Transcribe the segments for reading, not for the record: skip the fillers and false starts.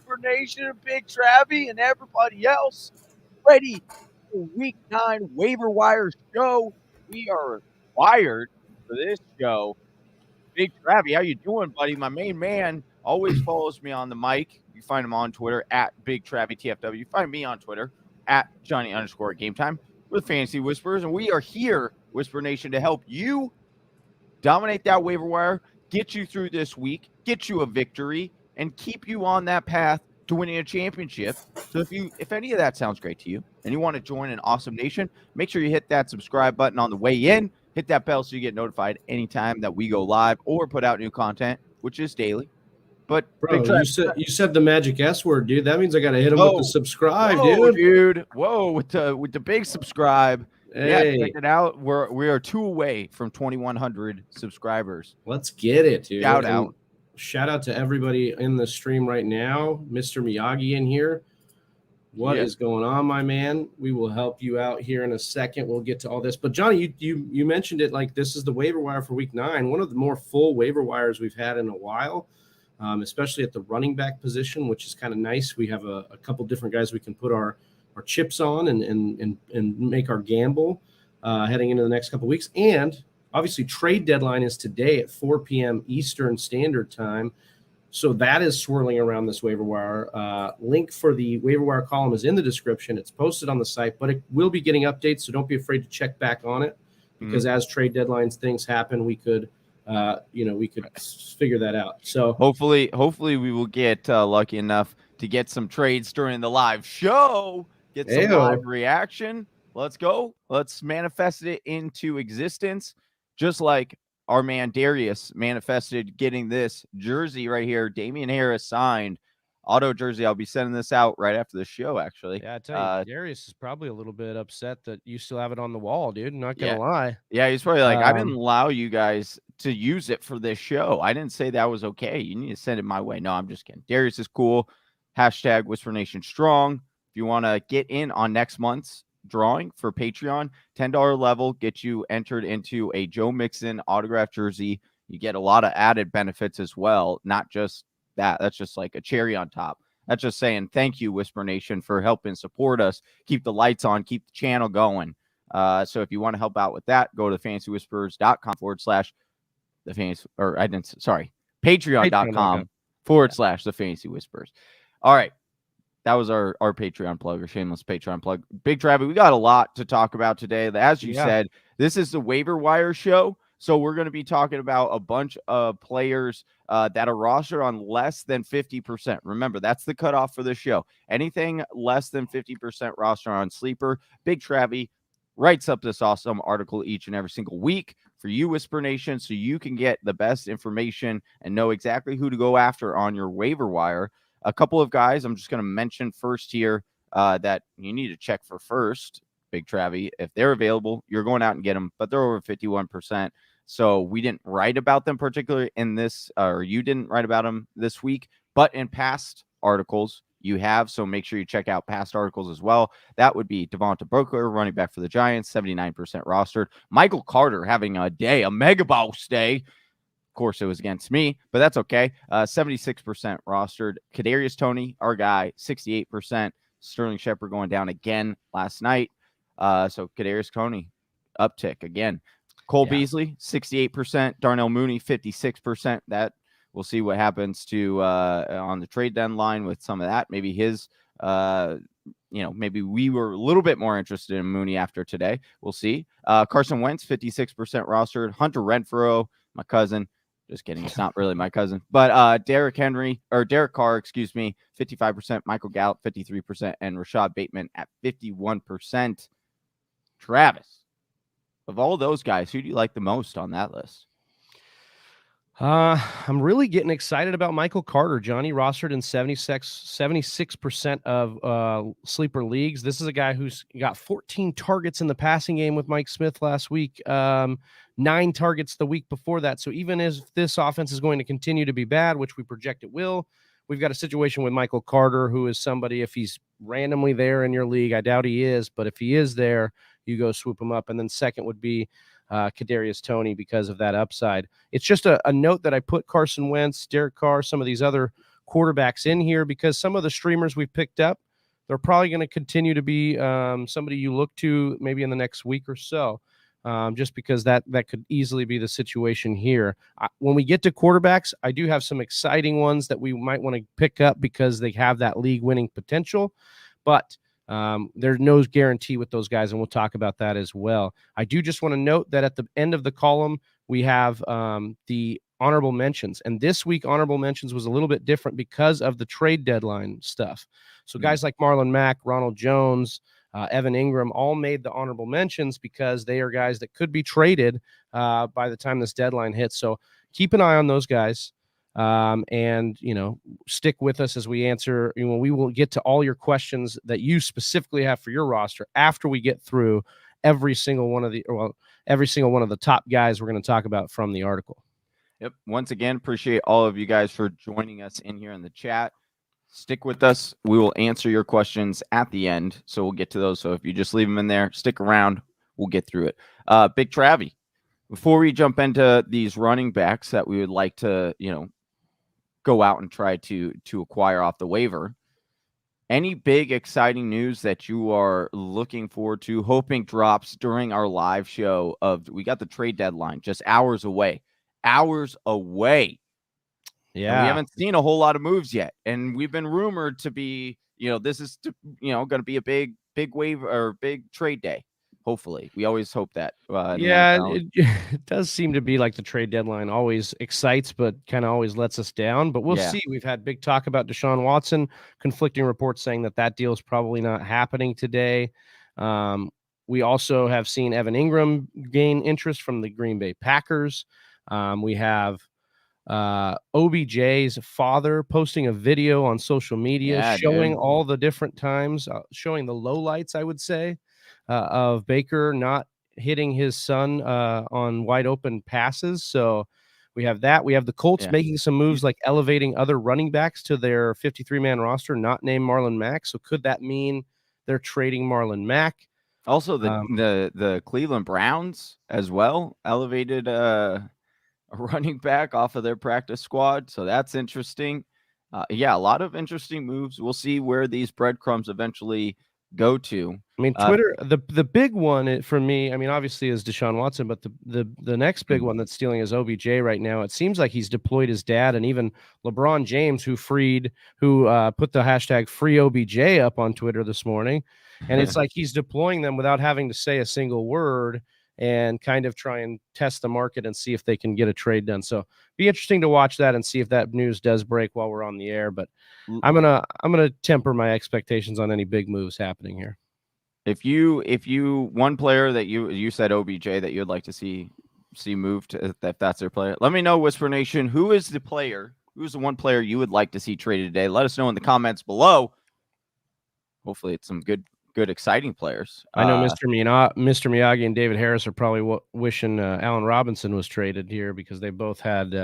Whisper Nation, Big Travie, and everybody else ready for Week 9 Waiver Wire show. We are wired for this show. Big Travie, how you doing, buddy? My main man always follows me on the mic. You find him on Twitter at Big Travie TFW. You find me on Twitter at Johnny_GameTime. We're the Fantasy Whisperers, and we are here, Whisper Nation, to help you dominate that waiver wire, get you through this week, get you a victory, and keep you on that path to winning a championship. So if any of that sounds great to you and you want to join an awesome nation, make sure you hit that subscribe button on the way in. Hit that bell so you get notified anytime that we go live or put out new content, which is daily. But bro, you said the magic S word, dude. That means I gotta hit him with the subscribe, dude. Whoa, with the big subscribe. Hey. Yeah, check it out. We are 2 away from 2,100 subscribers. Let's get it, dude. Shout out to everybody in the stream right now. Mr. Miyagi in here. What is going on, my man? We will help you out here in a second. We'll get to all this. But Johnny, you mentioned it like this is the waiver wire for week 9. One of the more full waiver wires we've had in a while, especially at the running back position, which is kind of nice. We have a couple different guys we can put our chips on and make our gamble heading into the next couple weeks. And obviously trade deadline is today at 4 p.m. Eastern Standard Time. So that is swirling around this waiver wire. Link for the waiver wire column is in the description. It's posted on the site, but it will be getting updates. So don't be afraid to check back on it because as trade deadlines, things happen. We could figure that out. So hopefully we will get lucky enough to get some trades during the live show. Get some live reaction. Let's go. Let's manifest it into existence. Just like our man Darius manifested getting this jersey right here. Damian Harris signed auto jersey. I'll be sending this out right after the show, actually. Yeah, I tell you, Darius is probably a little bit upset that you still have it on the wall, dude. I'm not going to lie. Yeah, he's probably like, I didn't allow you guys to use it for this show. I didn't say that was okay. You need to send it my way. No, I'm just kidding. Darius is cool. Hashtag Whisper Nation Strong. If you want to get in on next month's drawing for Patreon, $10 level gets you entered into a Joe Mixon autographed jersey. You get a lot of added benefits as well. Not just that. That's just like a cherry on top. That's just saying thank you, Whisper Nation, for helping support us, keep the lights on, keep the channel going. So if you want to help out with that, go to patreon.com/the Fantasy Whispers. All right. That was our Patreon plug, or shameless Patreon plug. Big Travie, we got a lot to talk about today. As you said, this is the waiver wire show. So we're going to be talking about a bunch of players that are rostered on less than 50%. Remember, that's the cutoff for this show. Anything less than 50% roster on Sleeper. Big Travie writes up this awesome article each and every single week for you, Whisper Nation, so you can get the best information and know exactly who to go after on your waiver wire. A couple of guys I'm just going to mention first here that you need to check for first, Big Travie. If they're available, you're going out and get them, but they're over 51%. So we didn't write about them particularly in this, or you didn't write about them this week, but in past articles you have. So make sure you check out past articles as well. That would be DeVante Parker, running back for the Giants, 79% rostered. Michael Carter having a mega boss day. Of course, it was against me, but that's okay. 76% rostered. Kadarius Toney, our guy, 68%. Sterling Shepard going down again last night. So Kadarius Toney, uptick again. Cole Beasley, 68%. Darnell Mooney, 56%. That we'll see what happens to on the trade deadline with some of that. Maybe his, maybe we were a little bit more interested in Mooney after today. We'll see. Carson Wentz, 56% rostered. Hunter Renfrow, my cousin. Just kidding. It's not really my cousin. But Derrick Carr, 55%. Michael Gallup, 53%. And Rashad Bateman at 51%. Travis, of all those guys, who do you like the most on that list? I'm really getting excited about Michael Carter, Johnny, rostered in 76% of sleeper leagues. This is a guy who's got 14 targets in the passing game with Mike Smith last week, 9 targets the week before that. So even as this offense is going to continue to be bad, which we project it will, we've got a situation with Michael Carter, who is somebody, if he's randomly there in your league, I doubt he is, but if he is there, you go swoop him up. And then second would be Kadarius Toney because of that upside. It's just a note that I put Carson Wentz, Derek Carr, some of these other quarterbacks in here because some of the streamers we've picked up, they're probably going to continue to be somebody you look to maybe in the next week or so, just because that could easily be the situation here. When we get to quarterbacks, I do have some exciting ones that we might want to pick up because they have that league-winning potential, but there's no guarantee with those guys, and we'll talk about that as well. I do just want to note that at the end of the column, we have the honorable mentions, and this week honorable mentions was a little bit different because of the trade deadline stuff. So guys like Marlon Mack, Ronald Jones, Evan Engram all made the honorable mentions because they are guys that could be traded by the time this deadline hits. So keep an eye on those guys, and stick with us as we answer. We will get to all your questions that you specifically have for your roster after we get through every single one of the top guys we're going to talk about from the article. Yep. Once again, appreciate all of you guys for joining us in here in the chat. Stick with us. We will answer your questions at the end, so we'll get to those. So if you just leave them in there, stick around. We'll get through it. Big Travie, before we jump into these running backs that we would like to, go out and try to acquire off the waiver, any big exciting news that you are looking forward to, hoping drops during our live show we got the trade deadline just hours away. Yeah. And we haven't seen a whole lot of moves yet. And we've been rumored to be, this is, going to be a big wave or big trade day. Hopefully. We always hope that. It does seem to be like the trade deadline always excites, but kind of always lets us down. But we'll see. We've had big talk about Deshaun Watson, conflicting reports saying that deal is probably not happening today. We also have seen Evan Engram gain interest from the Green Bay Packers. We have OBJ's father posting a video on social media showing all the different times, showing the lowlights, I would say, of Baker not hitting his son on wide open passes. So we have that. We have the Colts making some moves like elevating other running backs to their 53-man roster, not named Marlon Mack. So could that mean they're trading Marlon Mack? Also, the Cleveland Browns as well elevated a running back off of their practice squad. So that's interesting. A lot of interesting moves. We'll see where these breadcrumbs eventually go to. I mean, Twitter, the big one for me, I mean, obviously is Deshaun Watson, but the next big one that's stealing is OBJ right now. It seems like he's deployed his dad, and even LeBron James, who put the hashtag free OBJ up on Twitter this morning. And it's like he's deploying them without having to say a single word and kind of try and test the market and see if they can get a trade done. So be interesting to watch that and see if that news does break while we're on the air. But I'm gonna temper my expectations on any big moves happening here. If you one player that you said OBJ that you'd like to see moved, if that's their player, let me know, Whisper Nation. Who's the one player you would like to see traded today? Let us know in the comments below. Hopefully it's some good exciting players. I know Mr. Miyagi and David Harris are probably wishing Allen Robinson was traded here because they both had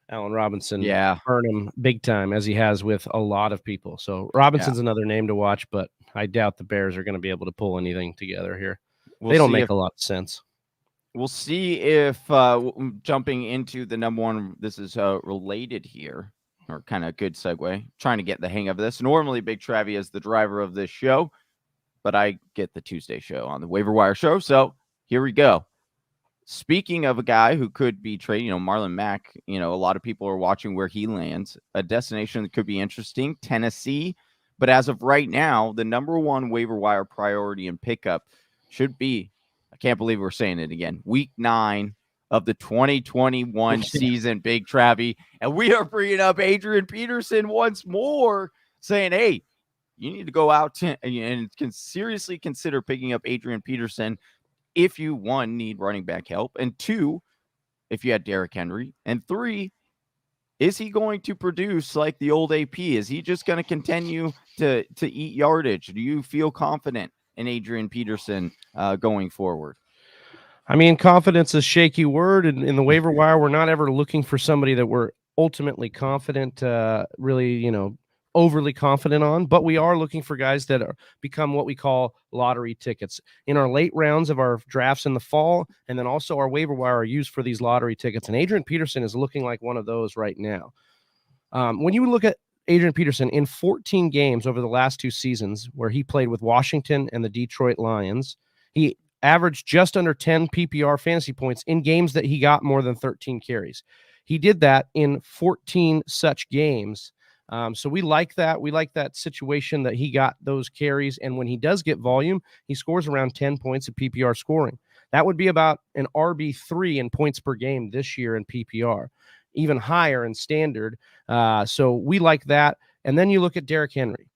Allen Robinson burn him big time, as he has with a lot of people. So Robinson's another name to watch, but I doubt the Bears are going to be able to pull anything together here. They don't make a lot of sense. We'll see if jumping into the number one, this is related here, or kind of a good segue. Trying to get the hang of this. Normally, Big Travie is the driver of this show, but I get the Tuesday show on the Waiver Wire show. So here we go. Speaking of a guy who could be traded, Marlon Mack, a lot of people are watching where he lands. A destination that could be interesting, Tennessee. But as of right now, the number one waiver wire priority and pickup should be, I can't believe we're saying it again, week 9 of the 2021 season, Big Travie. And we are bringing up Adrian Peterson once more, saying, hey, you need to go out and can seriously consider picking up Adrian Peterson if you, 1, need running back help, and 2, if you had Derrick Henry, and 3, is he going to produce like the old AP? Is he just going to continue to eat yardage? Do you feel confident in Adrian Peterson going forward? I mean, confidence is a shaky word. In the waiver wire, we're not ever looking for somebody that we're ultimately confident, really, overly confident on, but we are looking for guys that become what we call lottery tickets in our late rounds of our drafts in the fall. And then also our waiver wire are used for these lottery tickets. And Adrian Peterson is looking like one of those right now. When you look at Adrian Peterson in 14 games over the last 2 seasons where he played with Washington and the Detroit Lions, he averaged just under 10 PPR fantasy points in games that he got more than 13 carries. He did that in 14 such games. So we like that. We like that situation that he got those carries. And when he does get volume, he scores around 10 points of PPR scoring. That would be about an RB3 in points per game this year in PPR, even higher in standard. So we like that. And then you look at Derrick Henry,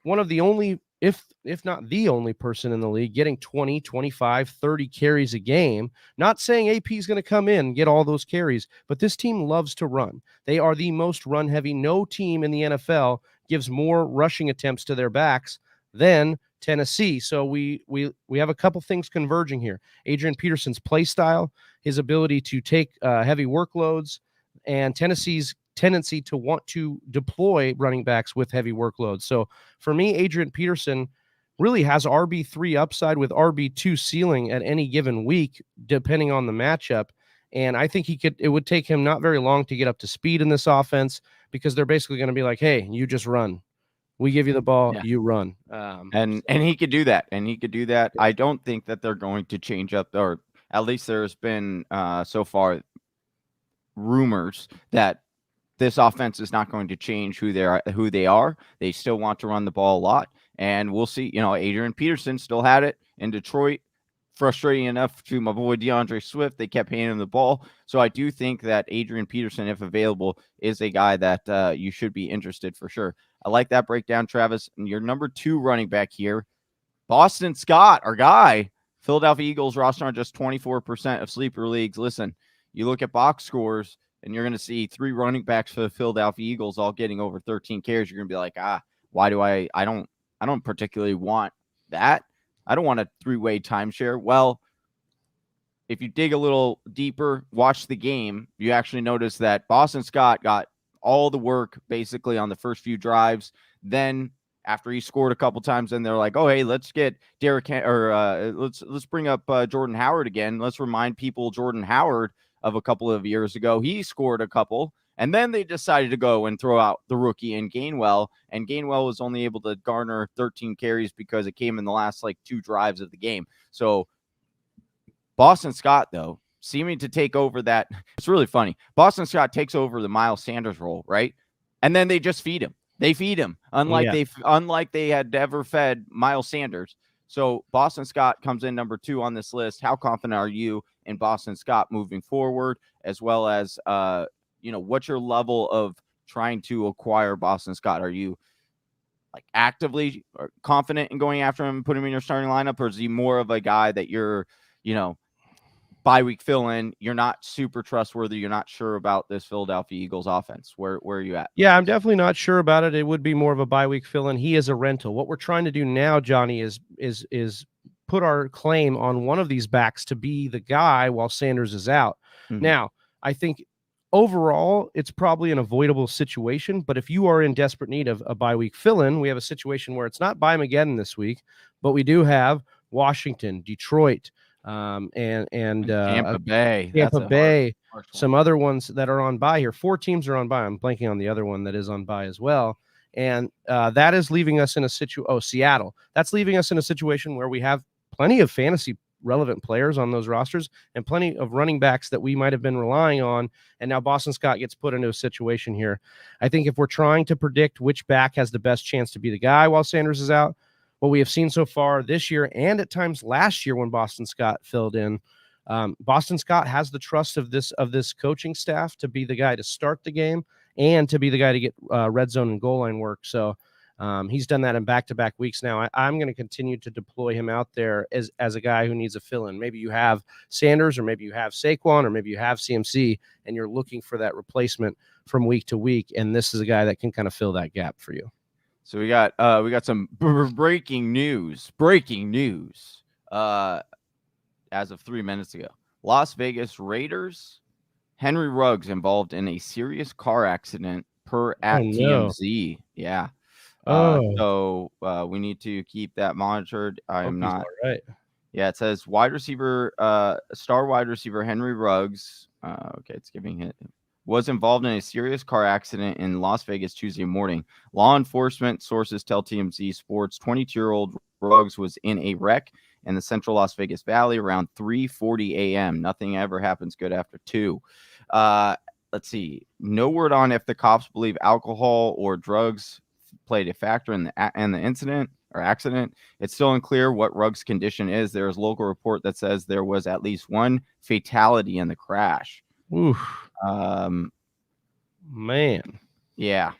one of the only, if not the only person in the league getting 20, 25, 30 carries a game. Not saying AP is going to come in and get all those carries, but this team loves to run. They are the most run heavy. No team in the NFL gives more rushing attempts to their backs than Tennessee. So we have a couple things converging here. Adrian Peterson's play style, his ability to take heavy workloads, and Tennessee's tendency to want to deploy running backs with heavy workloads. So for me, Adrian Peterson really has RB3 upside with RB2 ceiling at any given week, depending on the matchup. And I think it would take him not very long to get up to speed in this offense, because they're basically going to be like, hey, you just run. We give you the ball, you run. And he could do that. And he could do that. I don't think that they're going to change up, or at least there's been so far rumors that this offense is not going to change who they are. They still want to run the ball a lot. And we'll see. Adrian Peterson still had it in Detroit. Frustrating enough to my boy DeAndre Swift. They kept handing him the ball. So I do think that Adrian Peterson, if available, is a guy that you should be interested for sure. I like that breakdown, Travis. And your number 2 running back here, Boston Scott, our guy. Philadelphia Eagles roster on just 24% of sleeper leagues. Listen, you look at box scores, and you're going to see 3 running backs for the Philadelphia Eagles all getting over 13 carries. You're going to be like, why do I don't particularly want that. I don't want a 3-way timeshare. Well, if you dig a little deeper, watch the game, you actually notice that Boston Scott got all the work basically on the first few drives. Then after he scored a couple times, then they're like, oh, hey, let's get let's bring up Jordan Howard again. Let's remind people Jordan Howard of a couple of years ago. He scored a couple, and then they decided to go and throw out the rookie in Gainwell, and Gainwell was only able to garner 13 carries because it came in the last 2 drives of the game. So Boston Scott, though, seeming to take over that. It's really funny. Boston Scott takes over the Miles Sanders role, right? And then they just feed him. They feed him, unlike they had ever fed Miles Sanders. So Boston Scott comes in number 2 on this list. How confident are you in Boston Scott moving forward, as well as, what's your level of trying to acquire Boston Scott? Are you actively confident in going after him and putting him in your starting lineup, or is he more of a guy that you're, bye week fill in, you're not super trustworthy, you're not sure about this Philadelphia Eagles offense? Where are you at? Yeah, I'm definitely not sure about it. It would be more of a bye week fill in. He is a rental. What we're trying to do now, Johnny, is put our claim on one of these backs to be the guy while Sanders is out. Mm-hmm. Now, I think overall it's probably an avoidable situation, but if you are in desperate need of a bye week fill in, we have a situation where it's not bye again this week, but we do have Washington, Detroit, and Tampa Bay. Harsh some other ones that are on bye here. 4 teams are on bye. I'm blanking on the other one that is on bye as well. And that is leaving us in a Seattle. That's leaving us in a situation where we have plenty of fantasy relevant players on those rosters and plenty of running backs that we might have been relying on. And now Boston Scott gets put into a situation here. I think if we're trying to predict which back has the best chance to be the guy while Sanders is out, what we have seen so far this year and at times last year when Boston Scott filled in, Boston Scott has the trust of this coaching staff to be the guy to start the game and to be the guy to get red zone and goal line work. So he's done that in back-to-back weeks now. I'm going to continue to deploy him out there as a guy who needs a fill-in. Maybe you have Sanders, or maybe you have Saquon, or maybe you have CMC, and you're looking for that replacement from week to week, and this is a guy that can kind of fill that gap for you. So we got some breaking news. As of 3 minutes ago, Las Vegas Raiders, Henry Ruggs involved in a serious car accident per TMZ. Yeah. So we need to keep that monitored. I'm not right. Yeah, it says star wide receiver Henry Ruggs. Okay, it's giving it was involved in a serious car accident in Las Vegas Tuesday morning. Law enforcement sources tell TMZ Sports 22-year-old Ruggs was in a wreck in the central Las Vegas Valley around 3:40 a.m. Nothing ever happens good after 2. Let's see. No word on if the cops believe alcohol or drugs played a factor in the incident or accident. It's still unclear what Ruggs' condition is. There is a local report that says there was at least one fatality in the crash. Oof. Man. Yeah.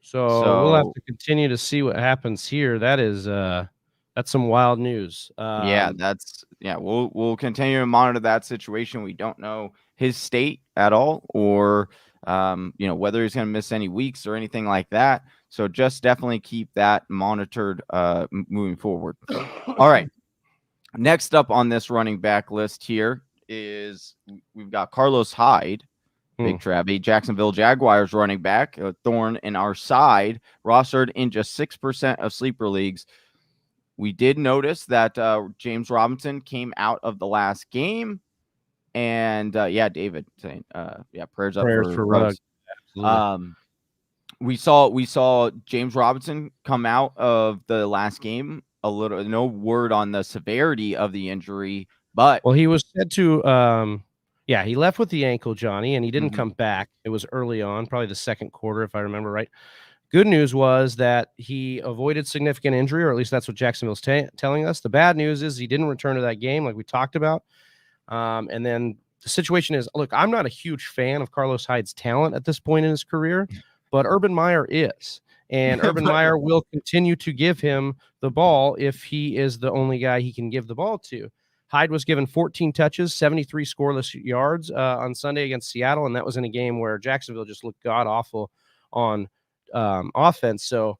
So we'll have to continue to see what happens here. That is that's some wild news. We'll continue to monitor that situation. We don't know his state at all, or whether he's going to miss any weeks or anything like that. So just definitely keep that monitored moving forward. All right. Next up on this running back list here is we've got Carlos Hyde, Big Travie, Jacksonville Jaguars running back, a thorn in our side, rostered in just 6% of sleeper leagues. We did notice that James Robinson came out of the last game. And David saying, prayers up for Ruggs. We saw James Robinson come out of the last game a little. No word on the severity of the injury, but he was said to. He left with the ankle, Johnny, and he didn't come back. It was early on, probably the second quarter, if I remember right. Good news was that he avoided significant injury, or at least that's what Jacksonville's telling us. The bad news is he didn't return to that game, like we talked about. And then the situation is, look, I'm not a huge fan of Carlos Hyde's talent at this point in his career, but Urban Meyer is. And Urban Meyer will continue to give him the ball if he is the only guy he can give the ball to. Hyde was given 14 touches, 73 scoreless yards on Sunday against Seattle, and that was in a game where Jacksonville just looked god-awful on offense. So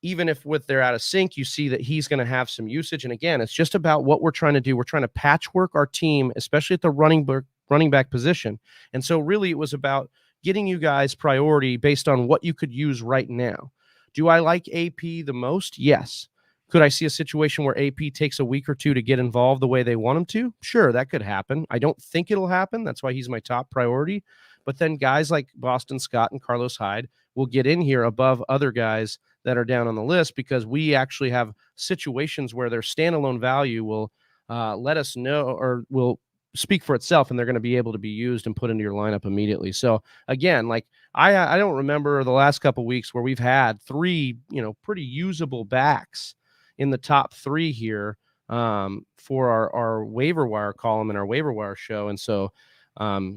even if they're out of sync, you see that he's going to have some usage. And again, it's just about what we're trying to do. We're trying to patchwork our team, especially at the running back position. And so really it was about getting you guys priority based on what you could use right now. Do I like AP the most? Yes. Could I see a situation where AP takes a week or two to get involved the way they want him to? Sure, that could happen. I don't think it'll happen. That's why he's my top priority. But then guys like Boston Scott and Carlos Hyde will get in here above other guys that are down on the list, because we actually have situations where their standalone value will let us know, or will speak for itself, and they're going to be able to be used and put into your lineup immediately. So again, like I don't remember the last couple of weeks where we've had 3, pretty usable backs in the top 3 here for our waiver wire column and our waiver wire show. And so, I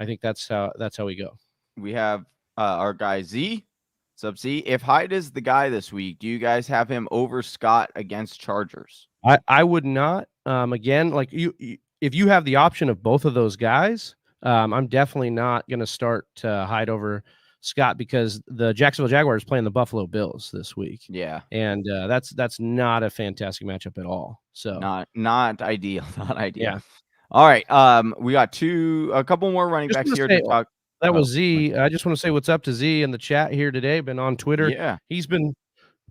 think that's how we go. We have our guy Z. What's up, Z? If Hyde is the guy this week, do you guys have him over Scott against Chargers? I would not. Again, like if you have the option of both of those guys, I'm definitely not going to start Hyde over Scott, because the Jacksonville Jaguars playing the Buffalo Bills this week. Yeah. And that's not a fantastic matchup at all. So not ideal. Not ideal. Yeah. All right. We got a couple more running backs here to talk. That was Z. I just want to say what's up to Z in the chat here today. Been on Twitter. Yeah. He's been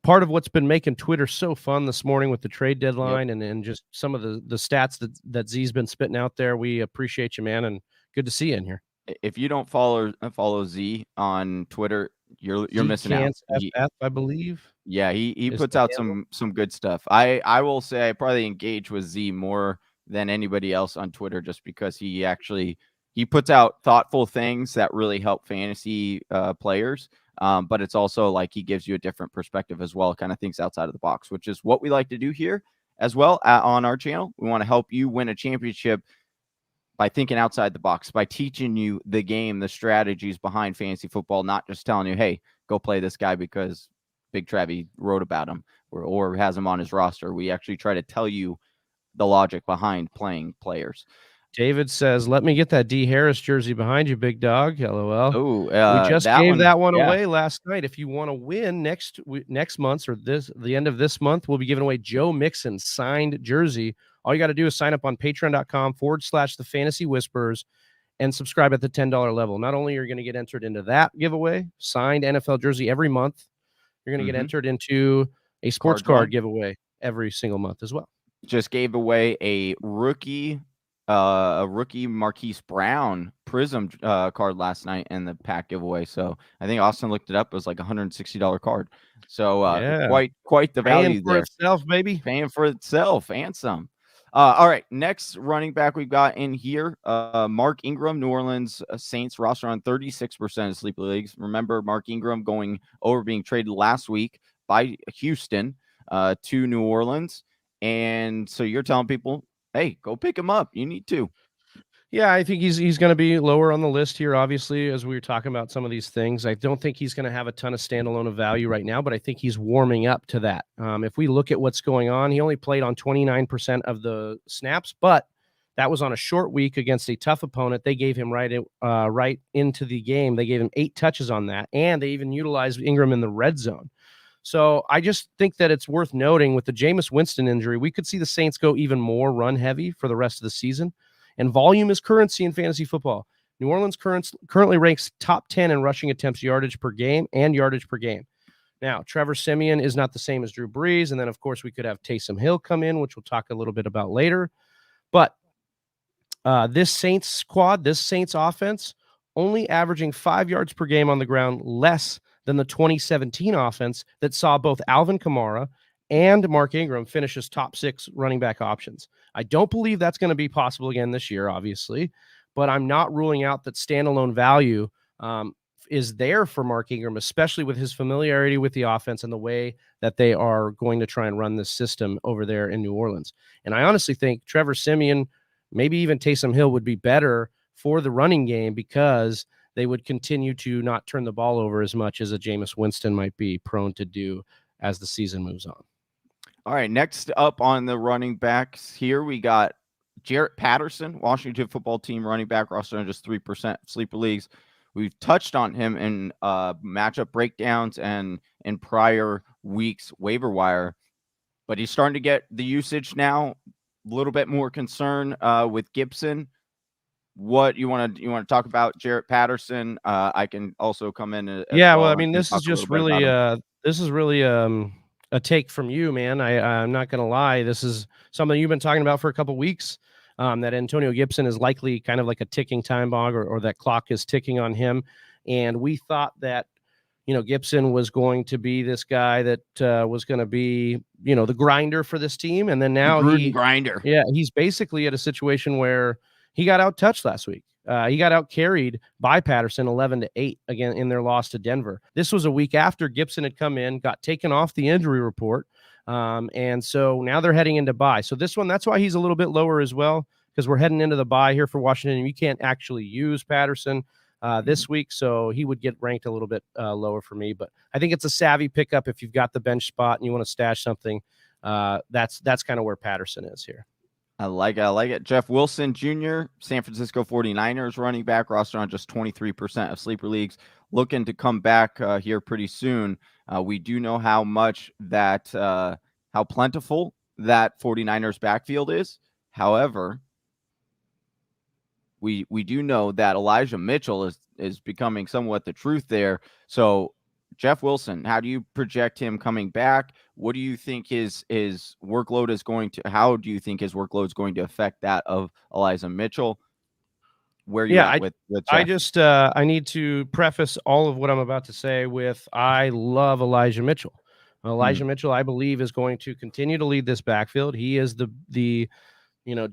part of what's been making Twitter so fun this morning with the trade deadline and just some of the stats that Z's been spitting out there. We appreciate you, man, and good to see you in here. If you don't follow Z on Twitter, you're missing out. FF, I believe. Yeah, he puts out some good stuff. I will say I probably engage with Z more than anybody else on Twitter, just because he puts out thoughtful things that really help fantasy players. But it's also like he gives you a different perspective as well, kind of thinks outside of the box, which is what we like to do here as well on our channel. We want to help you win a championship by thinking outside the box, by teaching you the game, the strategies behind fantasy football, not just telling you, hey, go play this guy because Big Travie wrote about him or has him on his roster. We actually try to tell you the logic behind playing players. David says, let me get that D. Harris jersey behind you, big dog. LOL. Oh, we just gave that one away last night. If you want to win next month or the end of this month, we'll be giving away Joe Mixon's signed jersey. All you got to do is sign up on patreon.com/the Fantasy Whispers and subscribe at the $10 level. Not only are you going to get entered into that giveaway, signed NFL jersey every month, you're going to get entered into a sports card giveaway every single month as well. Just gave away a rookie a rookie Marquise Brown Prism card last night in the pack giveaway. So I think Austin looked it up. It was like $160 card. So quite the value Paying for there. itself, baby. Paying for itself and some. All right, next running back we've got in here, Mark Ingram, New Orleans Saints roster on 36% of sleeper leagues. Remember, Mark Ingram being traded last week by Houston to New Orleans. And so you're telling people, hey, go pick him up. You need to. Yeah, I think he's going to be lower on the list here, obviously, as we were talking about some of these things. I don't think he's going to have a ton of standalone of value right now, but I think he's warming up to that. If we look at what's going on, he only played on 29% of the snaps, but that was on a short week against a tough opponent. They gave him right into the game. They gave him 8 touches on that, and they even utilized Ingram in the red zone. So I just think that it's worth noting with the Jameis Winston injury, we could see the Saints go even more run heavy for the rest of the season. And volume is currency in fantasy football. New Orleans currently ranks top 10 in rushing attempts, yardage per game, and yardage per game. Now, Trevor Siemian is not the same as Drew Brees. And then, of course, we could have Taysom Hill come in, which we'll talk a little bit about later. But this Saints squad, this Saints offense, only averaging 5 yards per game on the ground, less than the 2017 offense that saw both Alvin Kamara and Mark Ingram finish as top 6 running back options. I don't believe that's going to be possible again this year, obviously, but I'm not ruling out that standalone value is there for Mark Ingram, especially with his familiarity with the offense and the way that they are going to try and run this system over there in New Orleans. And I honestly think Trevor Siemian, maybe even Taysom Hill would be better for the running game because they would continue to not turn the ball over as much as a Jameis Winston might be prone to do as the season moves on. All right, next up on the running backs here, we got Jaret Patterson, Washington football team running back, roster on just 3% sleeper leagues. We've touched on him in matchup breakdowns and in prior weeks waiver wire, but he's starting to get the usage now. A little bit more concern with Gibson. What you want to talk about Jaret Patterson? I can also come in. Well, I mean, this is just really a take from you, man. I'm not going to lie. This is something you've been talking about for a couple of weeks, that Antonio Gibson is likely kind of like a ticking time bomb or that clock is ticking on him. And we thought that, Gibson was going to be this guy that was going to be, the grinder for this team. And then now grinder. Yeah, he's basically at a situation where he got out touched last week. He got out carried by Patterson 11-8 again in their loss to Denver. This was a week after Gibson had come in, got taken off the injury report. And so now they're heading into bye. So this one, that's why he's a little bit lower as well, because we're heading into the bye here for Washington. And you can't actually use Patterson this week. So he would get ranked a little bit lower for me. But I think it's a savvy pickup if you've got the bench spot and you want to stash something. That's kind of where Patterson is here. I like it. Jeff Wilson Jr., San Francisco 49ers running back, roster on just 23% of sleeper leagues, looking to come back here pretty soon. We do know how plentiful that 49ers backfield is. However, we do know that Elijah Mitchell is becoming somewhat the truth there. So Jeff Wilson, how do you project him coming back? What do you think his workload is how do you think his workload is going to affect that of Elijah Mitchell? Where you at with Jeff? I need to preface all of what I'm about to say with I love Elijah Mitchell. Elijah Mitchell, I believe, is going to continue to lead this backfield. He is the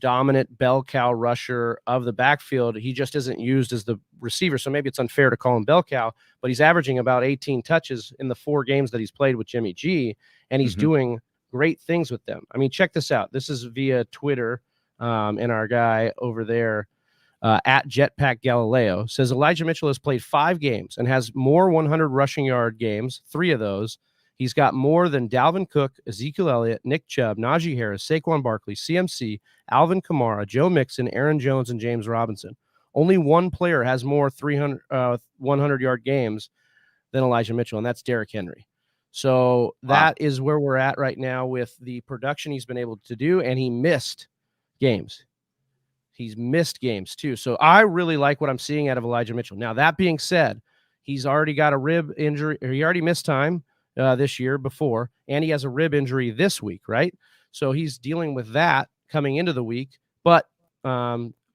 dominant bell cow rusher of the backfield. He just isn't used as the receiver. So maybe it's unfair to call him bell cow, but he's averaging about 18 touches in the 4 games that he's played with Jimmy G, and he's doing great things with them. I mean, check this out. This is via Twitter. And our guy over there at Jetpack Galileo says Elijah Mitchell has played 5 games and has more 100 rushing yard games, 3 of those. He's got more than Dalvin Cook, Ezekiel Elliott, Nick Chubb, Najee Harris, Saquon Barkley, CMC, Alvin Kamara, Joe Mixon, Aaron Jones, and James Robinson. Only one player has more 100-yard games than Elijah Mitchell, and that's Derrick Henry. So that is where we're at right now with the production he's been able to do, and he missed games. He's missed games too. So I really like what I'm seeing out of Elijah Mitchell. Now, that being said, he's already got a rib injury, or he already missed time this year before, and he has a rib injury this week, right? So he's dealing with that coming into the week, but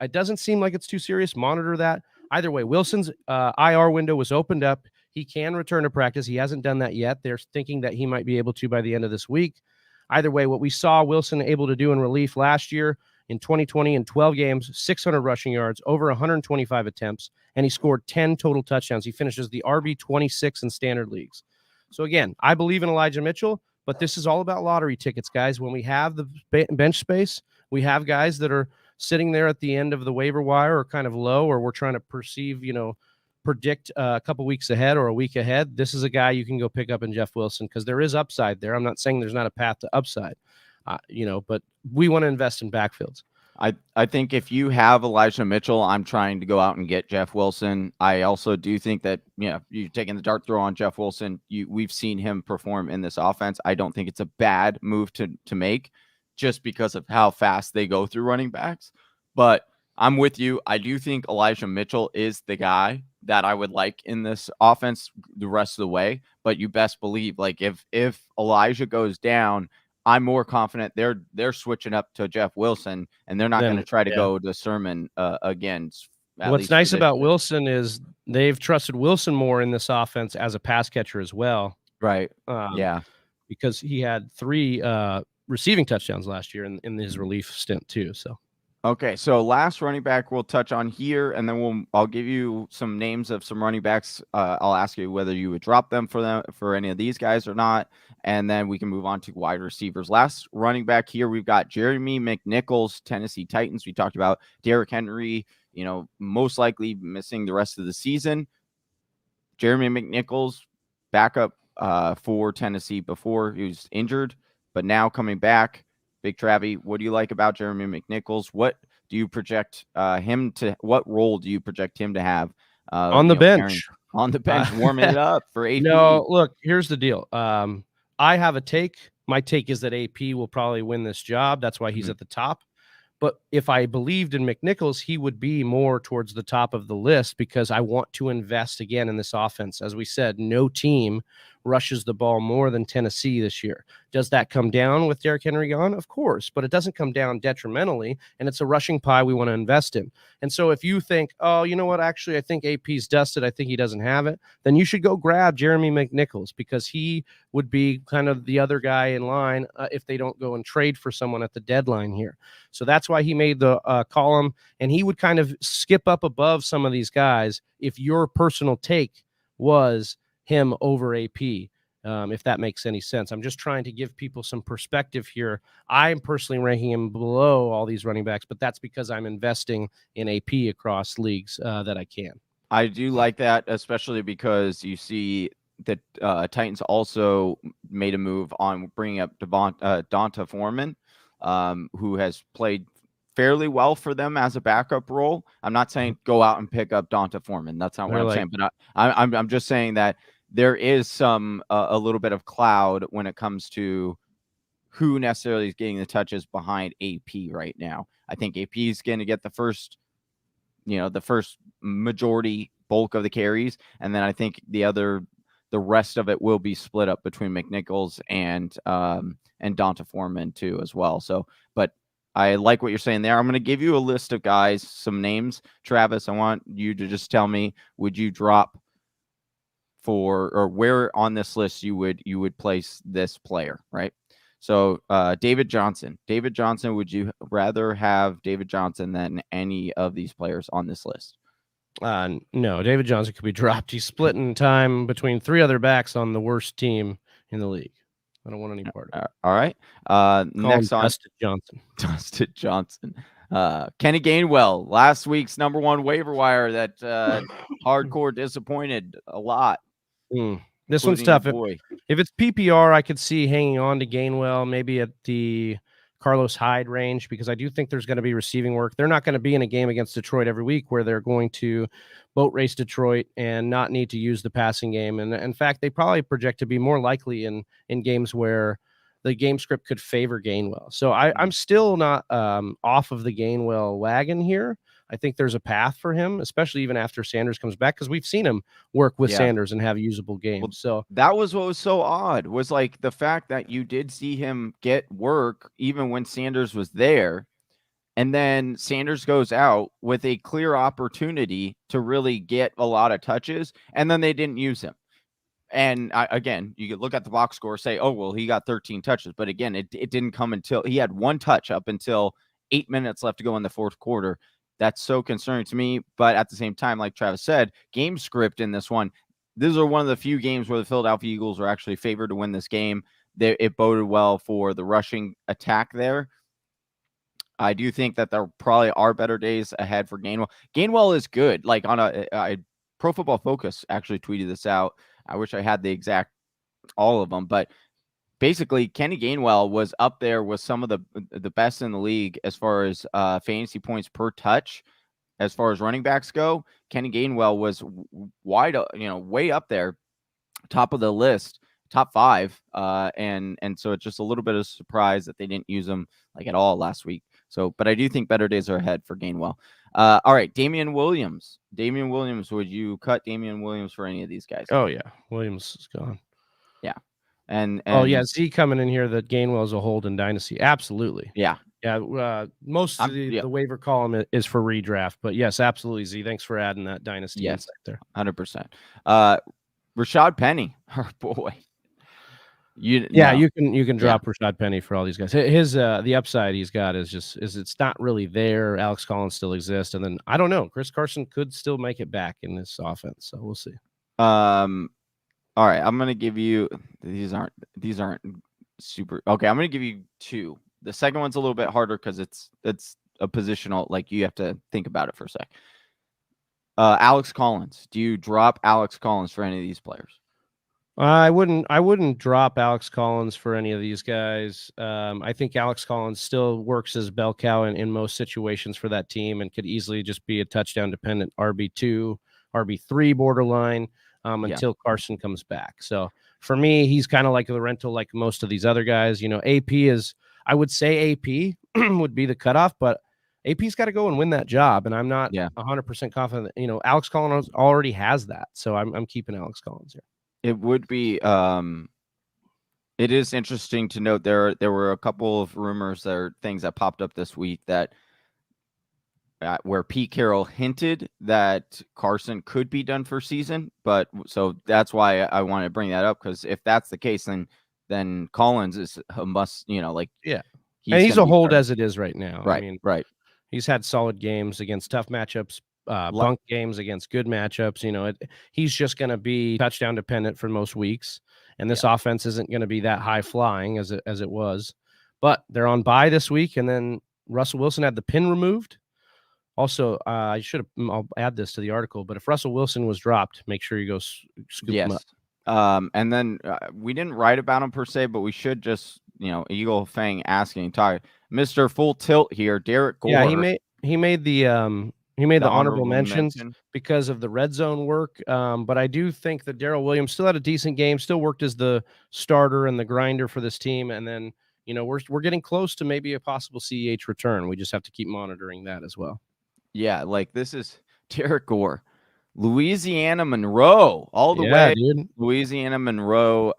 It doesn't seem like it's too serious. Monitor that. Either way, Wilson's IR window was opened up. He can return to practice. He hasn't done that yet. They're thinking that he might be able to by the end of this week. Either way, what we saw Wilson able to do in relief last year in 2020 in 12 games, 600 rushing yards, over 125 attempts, and he scored 10 total touchdowns. He finishes the RB 26 in standard leagues. So again, I believe in Elijah Mitchell, but this is all about lottery tickets, guys. When we have the bench space, we have guys that are sitting there at the end of the waiver wire or kind of low, or we're trying to predict a couple weeks ahead or a week ahead. This is a guy you can go pick up in Jeff Wilson because there is upside there. I'm not saying there's not a path to upside, but we want to invest in backfields. I think if you have Elijah Mitchell, I'm trying to go out and get Jeff Wilson. I also do think that, you're taking the dart throw on Jeff Wilson. We've seen him perform in this offense. I don't think it's a bad move to make just because of how fast they go through running backs. But I'm with you. I do think Elijah Mitchell is the guy that I would like in this offense the rest of the way. But you best believe, like, if Elijah goes down, I'm more confident they're switching up to Jeff Wilson, and they're not going to try to go to Sermon again. What's nice about Wilson is they've trusted Wilson more in this offense as a pass catcher as well. Right. Because he had 3 receiving touchdowns last year in his relief stint too. So. Okay, so last running back we'll touch on here, and then I'll give you some names of some running backs. I'll ask you whether you would drop them for any of these guys or not, and then we can move on to wide receivers. Last running back here, we've got Jeremy McNichols, Tennessee Titans. We talked about Derrick Henry, most likely missing the rest of the season. Jeremy McNichols, backup for Tennessee before he was injured, but now coming back. Big Travie, what do you like about Jeremy McNichols? What do you project what role do you project him to have on the bench? On the bench, warming it up for AP. No, look, here's the deal. I have a take. My take is that AP will probably win this job. That's why he's at the top. But if I believed in McNichols, he would be more towards the top of the list because I want to invest again in this offense. As we said, no team rushes the ball more than Tennessee this year. Does that come down with Derrick Henry gone? Of course, but it doesn't come down detrimentally, and it's a rushing pie we want to invest in. And so if you think, oh, you know what, actually, I think AP's dusted, I think he doesn't have it, then you should go grab Jeremy McNichols because he would be kind of the other guy in line if they don't go and trade for someone at the deadline here. So that's why he made the column, and he would kind of skip up above some of these guys if your personal take was him over AP, if that makes any sense. I'm just trying to give people some perspective here. I'm personally ranking him below all these running backs, but that's because I'm investing in AP across leagues that I can. I do like that, especially because you see that Titans also made a move on bringing up Donta Foreman, who has played fairly well for them as a backup role. I'm not saying go out and pick up Donta Foreman. That's not what I'm saying. But I'm just saying that there is some a little bit of cloud when it comes to who necessarily is getting the touches behind AP right now. I think AP is going to get the first majority bulk of the carries, and then I think the rest of it will be split up between McNichols and Donta Foreman too as well. So, but I like what you're saying there. I'm going to give you a list of guys, some names. Travis, I want you to just tell me, would you drop or where on this list you would place this player, right? So David Johnson. Would you rather have David Johnson than any of these players on this list? No, David Johnson could be dropped. He's splitting time between 3 other backs on the worst team in the league. I don't want any part of it. All right. Next on Dustin Johnson. Kenny Gainwell, last week's number 1 waiver wire that hardcore disappointed a lot. This one's tough. If it's PPR, I could see hanging on to Gainwell, maybe at the Carlos Hyde range, because I do think there's going to be receiving work. They're not going to be in a game against Detroit every week where they're going to boat race Detroit and not need to use the passing game. And in fact, they probably project to be more likely in games where the game script could favor Gainwell. So I'm still not off of the Gainwell wagon here. I think there's a path for him, especially even after Sanders comes back, because we've seen him work with Sanders and have usable games. Well, so that was what was so odd, was like the fact that you did see him get work even when Sanders was there. And then Sanders goes out with a clear opportunity to really get a lot of touches, and then they didn't use him. And again, you could look at the box score, say, oh, well, he got 13 touches. But again, it didn't come until he had one touch up until 8 minutes left to go in the fourth quarter. That's so concerning to me. But at the same time, like Travis said, game script in this one, these are one of the few games where the Philadelphia Eagles were actually favored to win this game. It boded well for the rushing attack there. I do think that there probably are better days ahead for Gainwell. Gainwell is good. Like on a Pro Football Focus actually tweeted this out. I wish I had the exact all of them, but basically Kenny Gainwell was up there with some of the best in the league as far as fantasy points per touch. As far as running backs go, Kenny Gainwell was way up there, top of the list, top 5. And so it's just a little bit of a surprise that they didn't use him like at all last week. So, but I do think better days are ahead for Gainwell. All right, Damian Williams. Would you cut Damian Williams for any of these guys? Oh yeah, Williams is gone. Yeah, and oh yeah, Z coming in here that Gainwell is a hold in dynasty. Absolutely. Yeah. Most of the waiver column is for redraft, but yes, absolutely. Z, thanks for adding that dynasty insight there. 100%. Rashad Penny, our boy. You can drop Rashad Penny for all these guys. His the upside he's got is it's not really there. Alex Collins still exists, and then I don't know. Chris Carson could still make it back in this offense, so we'll see. All right, I'm gonna give you these aren't super okay. I'm gonna give you 2. The second one's a little bit harder because it's a positional, like you have to think about it for a sec. Alex Collins. Do you drop Alex Collins for any of these players? I wouldn't drop Alex Collins for any of these guys. I think Alex Collins still works as bell cow in most situations for that team and could easily just be a touchdown dependent RB2, RB3 borderline until Carson comes back. So for me, he's kind of like the rental, like most of these other guys. AP is, I would say AP would be the cutoff, but AP's got to go and win that job. And I'm not 100% confident that, Alex Collins already has that. So I'm keeping Alex Collins here. It would be it is interesting to note there were a couple of rumors things that popped up this week that where Pete Carroll hinted that Carson could be done for season, but so that's why I want to bring that up, because if that's the case, then Collins is a must, he's a hold as it is right now. Right. Right. He's had solid games against tough matchups. Bunk games against good matchups. He's just going to be touchdown dependent for most weeks, and this offense isn't going to be that high flying as it was. But they're on bye this week, and then Russell Wilson had the pin removed. Also, I'll add this to the article, but if Russell Wilson was dropped, make sure you go scoop him up. And then we didn't write about him per se, but we should just Eagle Fang asking, Mr. Full Tilt here, Derrick Gore. Yeah, he made the honorable mentions because of the red zone work. But I do think that Darrell Williams still had a decent game, still worked as the starter and the grinder for this team. And then, we're getting close to maybe a possible CEH return. We just have to keep monitoring that as well. Yeah, like this is Derrick Gore, Louisiana Monroe, all the way. Dude. Louisiana Monroe,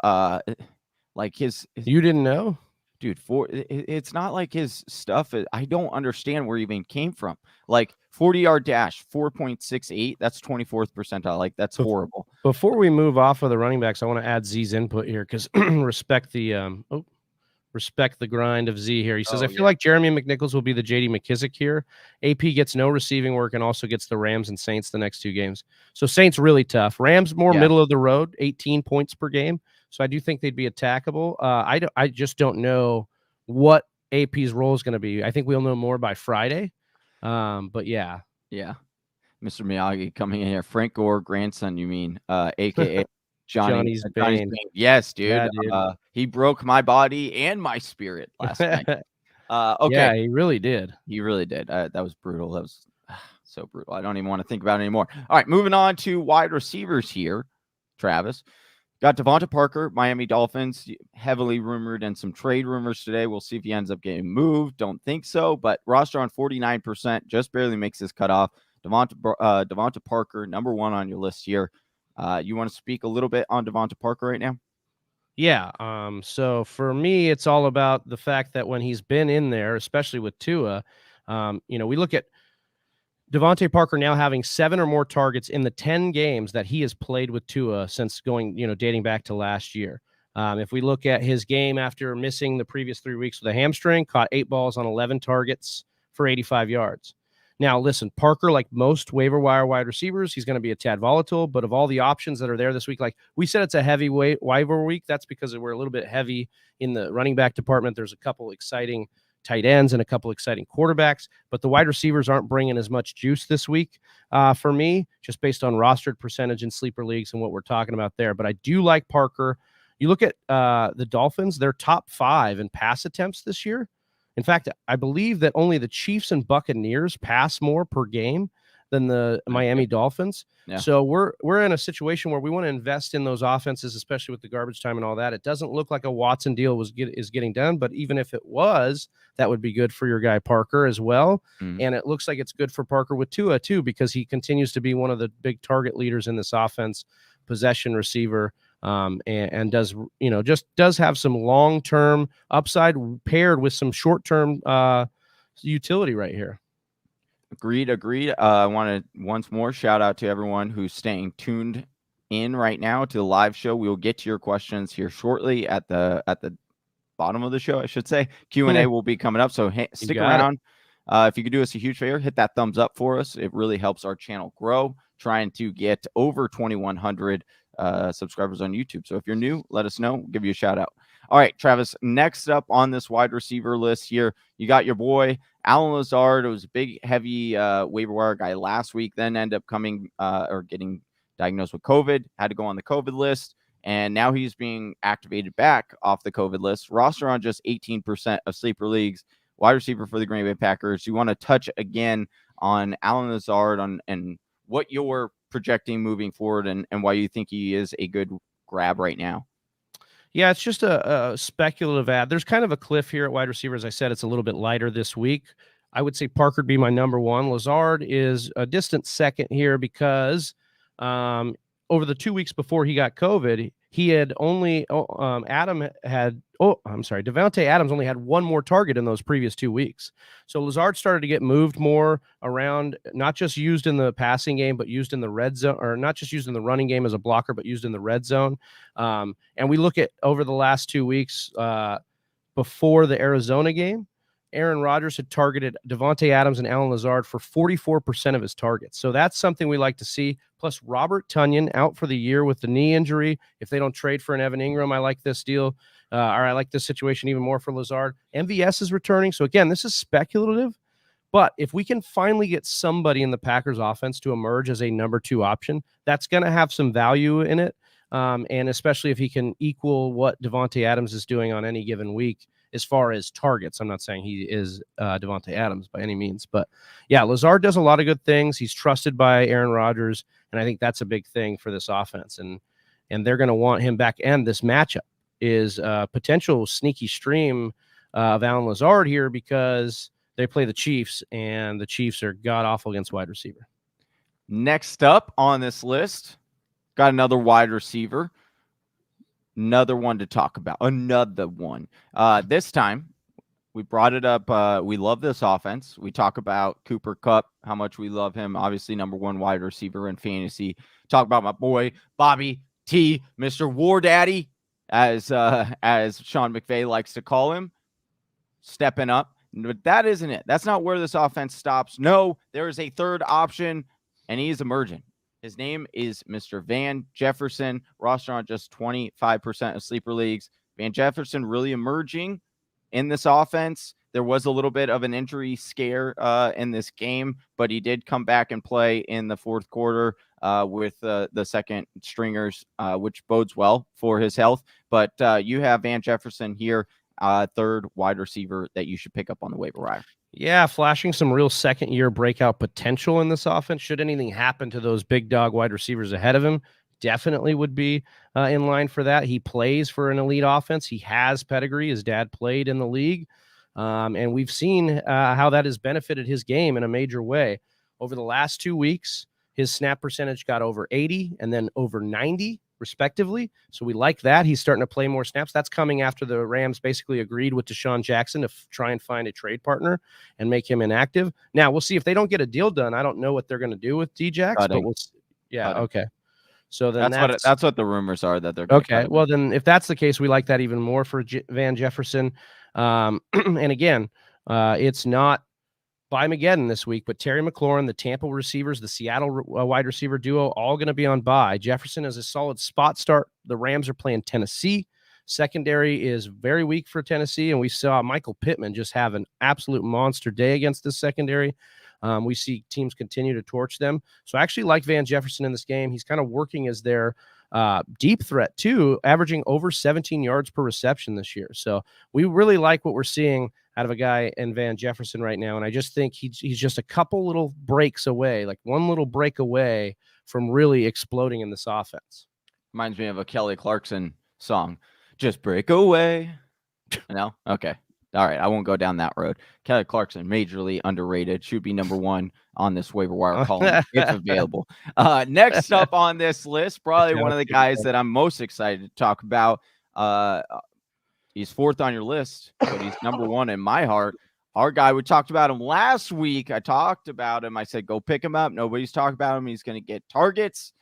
like his you didn't know? Dude, it's not like his stuff. I don't understand where he even came from. Like 40-yard dash, 4.68. That's 24th percentile. Like that's horrible. Before we move off of the running backs, I want to add Z's input here because respect the grind of Z here. He says, I feel like Jeremy McNichols will be the J.D. McKissick here. AP gets no receiving work and also gets the Rams and Saints the next 2 games. So Saints really tough. Rams more middle of the road, 18 points per game. So I do think they'd be attackable. I just don't know what AP's role is going to be. I think we'll know more by Friday. But yeah. Yeah. Mr. Miyagi coming in here. Frank Gore, grandson, you mean, a.k.a. Johnny's Bane. Yes, dude. Yeah, dude. He broke my body and my spirit last night. Okay. Yeah, he really did. He really did. That was brutal. That was so brutal. I don't even want to think about it anymore. All right, moving on to wide receivers here, Travis. Got DeVante Parker, Miami Dolphins, heavily rumored, and some trade rumors today. We'll see if he ends up getting moved. Don't think so, but roster on 49%, just barely makes his cutoff. DeVante Parker, number 1 on your list here. You want to speak a little bit on DeVante Parker right now? Yeah. So for me, it's all about the fact that when he's been in there, especially with Tua, We look at DeVante Parker now having 7 or more targets in the 10 games that he has played with Tua since dating back to last year. If we look at his game after missing the previous 3 weeks with a hamstring, caught 8 balls on 11 targets for 85 yards. Now, listen, Parker, like most waiver wire wide receivers, he's going to be a tad volatile, but of all the options that are there this week, like we said, it's a heavy waiver week. That's because we're a little bit heavy in the running back department. There's a couple exciting tight ends and a couple exciting quarterbacks, but the wide receivers aren't bringing as much juice this week for me, just based on rostered percentage in sleeper leagues and what we're talking about there. But I do like Parker. You look at the Dolphins, they're top 5 in pass attempts this year. In fact, I believe that only the Chiefs and Buccaneers pass more per game than the Miami Dolphins. Yeah. So we're in a situation where we want to invest in those offenses, especially with the garbage time and all that. It doesn't look like a Watson deal is getting done, but even if it was, that would be good for your guy Parker as well. And it looks like it's good for Parker with Tua too, because he continues to be one of the big target leaders in this offense, possession receiver. And does have some long-term upside paired with some short-term utility right here. Agreed. I want to once more shout out to everyone who's staying tuned in right now to the live show. We will get to your questions here shortly at the bottom of the show, I should say. Q&A will be coming up, so stick around. If you could do us a huge favor, hit that thumbs up for us. It really helps our channel grow, trying to get over 2,100 subscribers on YouTube. So if you're new, let us know. We'll give you a shout out. All right, Travis, next up on this wide receiver list here, you got your boy Allen Lazard. It was a big, heavy waiver wire guy last week, then ended up coming or getting diagnosed with COVID, had to go on the COVID list, and now he's being activated back off the COVID list. Roster on just 18% of sleeper leagues, wide receiver for the Green Bay Packers. You want to touch again on Allen Lazard and what you're projecting moving forward and why you think he is a good grab right now? Yeah, it's just a speculative ad. There's kind of a cliff here at wide receiver. As I said, it's a little bit lighter this week. I would say Parker would be my number one. Lazard is a distant second here because over the 2 weeks before he got COVID, he had only DeVante Adams only had 1 more target in those previous 2 weeks. So Lazard started to get moved more around, not just used in the passing game, but used in the red zone, or not just used in the running game as a blocker, but used in the red zone. And we look at over the last 2 weeks before the Arizona game, Aaron Rodgers had targeted DeVante Adams and Allen Lazard for 44% of his targets. So that's something we like to see. Plus Robert Tonyan out for the year with the knee injury. If they don't trade for an Evan Ingram, I like this deal. Or I like this situation even more for Lazard. MVS is returning. So again, this is speculative, but if we can finally get somebody in the Packers offense to emerge as a number 2 option, that's going to have some value in it. And especially if he can equal what DeVante Adams is doing on any given week as far as targets. I'm not saying he is DeVante Adams by any means, but yeah, Lazard does a lot of good things. He's trusted by Aaron Rodgers, and I think that's a big thing for this offense. And they're going to want him back. And this matchup is a potential sneaky stream of Allen Lazard here because they play the Chiefs, and the Chiefs are god-awful against wide receiver. Next up on this list, got another wide receiver. Another one to talk about. Another one. This time, we brought it up. We love this offense. We talk about Cooper Kupp, how much we love him. Obviously, number 1 wide receiver in fantasy. Talk about my boy, Bobby T, Mr. War Daddy, as Sean McVay likes to call him. Stepping up. But that isn't it. That's not where this offense stops. No, there is a third option, and he is emerging. His name is Mr. Van Jefferson, roster on just 25% of sleeper leagues. Van Jefferson really emerging in this offense. There was a little bit of an injury scare in this game, but he did come back and play in the fourth quarter with the second stringers, which bodes well for his health. But you have Van Jefferson here, third wide receiver that you should pick up on the waiver wire. Yeah, flashing some real second-year breakout potential in this offense. Should anything happen to those big dog wide receivers ahead of him, definitely would be in line for that. He plays for an elite offense. He has pedigree. His dad played in the league, and we've seen how that has benefited his game in a major way. Over the last 2 weeks, his snap percentage got over 80 and then over 90 respectively. So we like that. He's starting to play more snaps. That's coming after the Rams basically agreed with Deshaun Jackson to try and find a trade partner and make him inactive. Now we'll see if they don't get a deal done. I don't know what they're going to do with Djax, but we'll see. Yeah. Cutting. Okay. So then that's what the rumors are, that they're okay. Well, then if that's the case, we like that even more for Van Jefferson. And again, it's not by Mageddon this week, but Terry McLaurin, the Tampa receivers, the Seattle wide receiver duo, all going to be on bye. Jefferson is a solid spot start. The Rams are playing Tennessee. Secondary is very weak for Tennessee, and we saw Michael Pittman just have an absolute monster day against this secondary. We see teams continue to torch them. So I actually like Van Jefferson in this game. He's kind of working as their deep threat too, averaging over 17 yards per reception this year. So we really like what we're seeing out of a guy in Van Jefferson right now. And I just think he's just a couple little breaks away, like one little break away from really exploding in this offense. Reminds me of a Kelly Clarkson song, Just Break Away. No? Okay. All right. I won't go down that road. Kelly Clarkson, majorly underrated, should be number one on this waiver wire column if available. Next up on this list, probably one of the guys that I'm most excited to talk about. He's fourth on your list, but he's number one in my heart. Our guy, we talked about him last week. I talked about him. I said, go pick him up. Nobody's talked about him. He's going to get targets.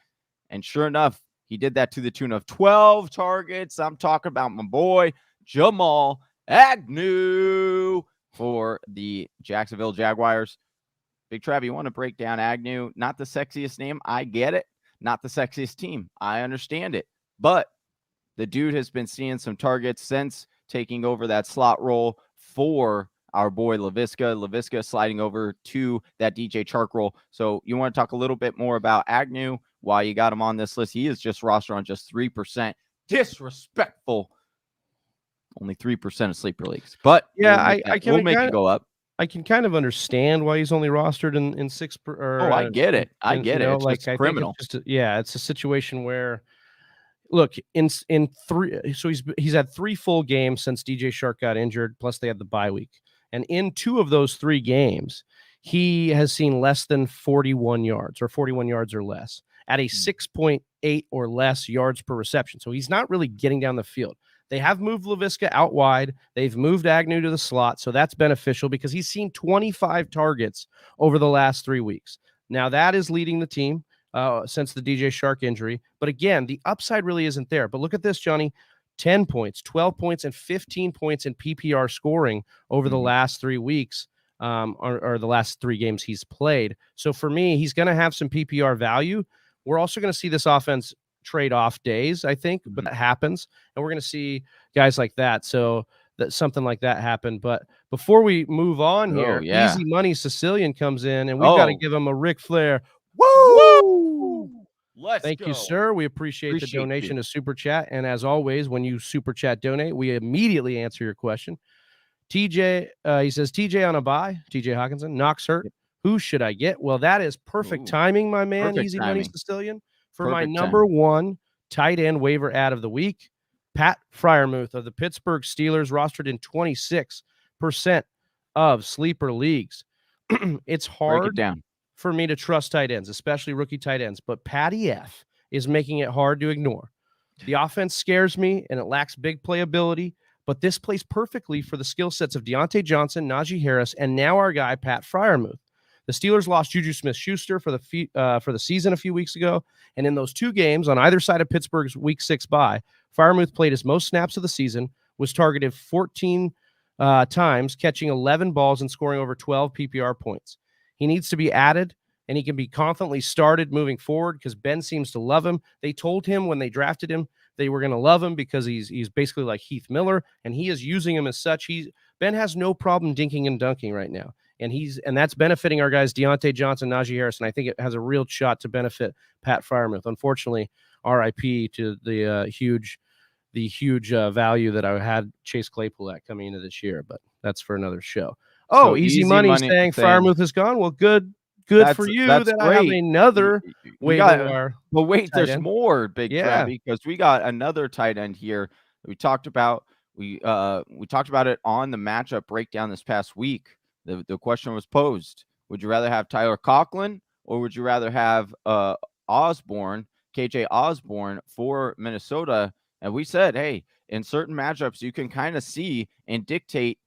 And sure enough, he did that to the tune of 12 targets. I'm talking about my boy, Jamal Agnew for the Jacksonville Jaguars. Big Trav, you want to break down Agnew? Not the sexiest name. I get it. Not the sexiest team. I understand it. But the dude has been seeing some targets since taking over that slot role for our boy Laviska. Laviska sliding over to that DJ Chark role. So you want to talk a little bit more about Agnew, why you got him on this list? He is just rostered on just 3%. Disrespectful. Only 3% of sleeper leagues. But yeah, we'll make it go up. I can kind of understand why he's only rostered in 6%. I get it. I get it. It's like criminal. It's a situation where, look, in three, so he's had 3 full games since DJ Chark got injured, plus they had the bye week. And in 2 of those 3 games, he has seen less than 41 yards or 41 yards or less at a 6.8 or less yards per reception. So he's not really getting down the field. They have moved Laviska out wide. They've moved Agnew to the slot. So that's beneficial because he's seen 25 targets over the last 3 weeks. Now that is leading the team since the DJ Chark injury. But again, the upside really isn't there. But look at this, Johnny. 10 points, 12 points, and 15 points in PPR scoring over the last 3 weeks, or the last 3 games he's played. So for me, he's going to have some PPR value. We're also going to see this offense trade off days, I think, but that happens. And we're going to see guys like that. So that something like that happened. But before we move on here, Easy Money Sicilian comes in, and we've got to give him a Ric Flair. Woo! Thank you, sir. We appreciate the donation to Super Chat. And as always, when you Super Chat donate, we immediately answer your question. TJ, he says, TJ on a bye. TJ Hawkinson, Knox hurt. Who should I get? Well, that is perfect timing, my man. Easy Money Sicilian. For my number one tight end waiver ad of the week, Pat Freiermuth of the Pittsburgh Steelers, rostered in 26% of sleeper leagues. It's hard for me to trust tight ends, especially rookie tight ends, but Patty F is making it hard to ignore. The offense scares me, and it lacks big playability, but this plays perfectly for the skill sets of Deontay Johnson, Najee Harris, and now our guy, Pat Freiermuth. The Steelers lost Juju Smith-Schuster for the season a few weeks ago, and in those 2 games on either side of Pittsburgh's Week 6 bye, Freiermuth played his most snaps of the season, was targeted 14 times, catching 11 balls and scoring over 12 PPR points. He needs to be added, and he can be confidently started moving forward because Ben seems to love him. They told him when they drafted him they were going to love him because he's basically like Heath Miller, and he is using him as such. Ben has no problem dinking and dunking right now. And that's benefiting our guys, Deontay Johnson, Najee Harris, and I think it has a real shot to benefit Pat Freiermuth. Unfortunately, RIP to the huge value that I had Chase Claypool at coming into this year, but that's for another show. Oh, so Easy Money saying Freiermuth is gone. Well, good for you that great. I have another waiver wire. But wait, there's more, Big Trav, because we got another tight end here. We talked about we talked about it on the matchup breakdown this past week. The question was posed: would you rather have Tyler Conklin or would you rather have Osborne? KJ Osborne for Minnesota. And we said, hey, in certain matchups, you can kind of see and dictate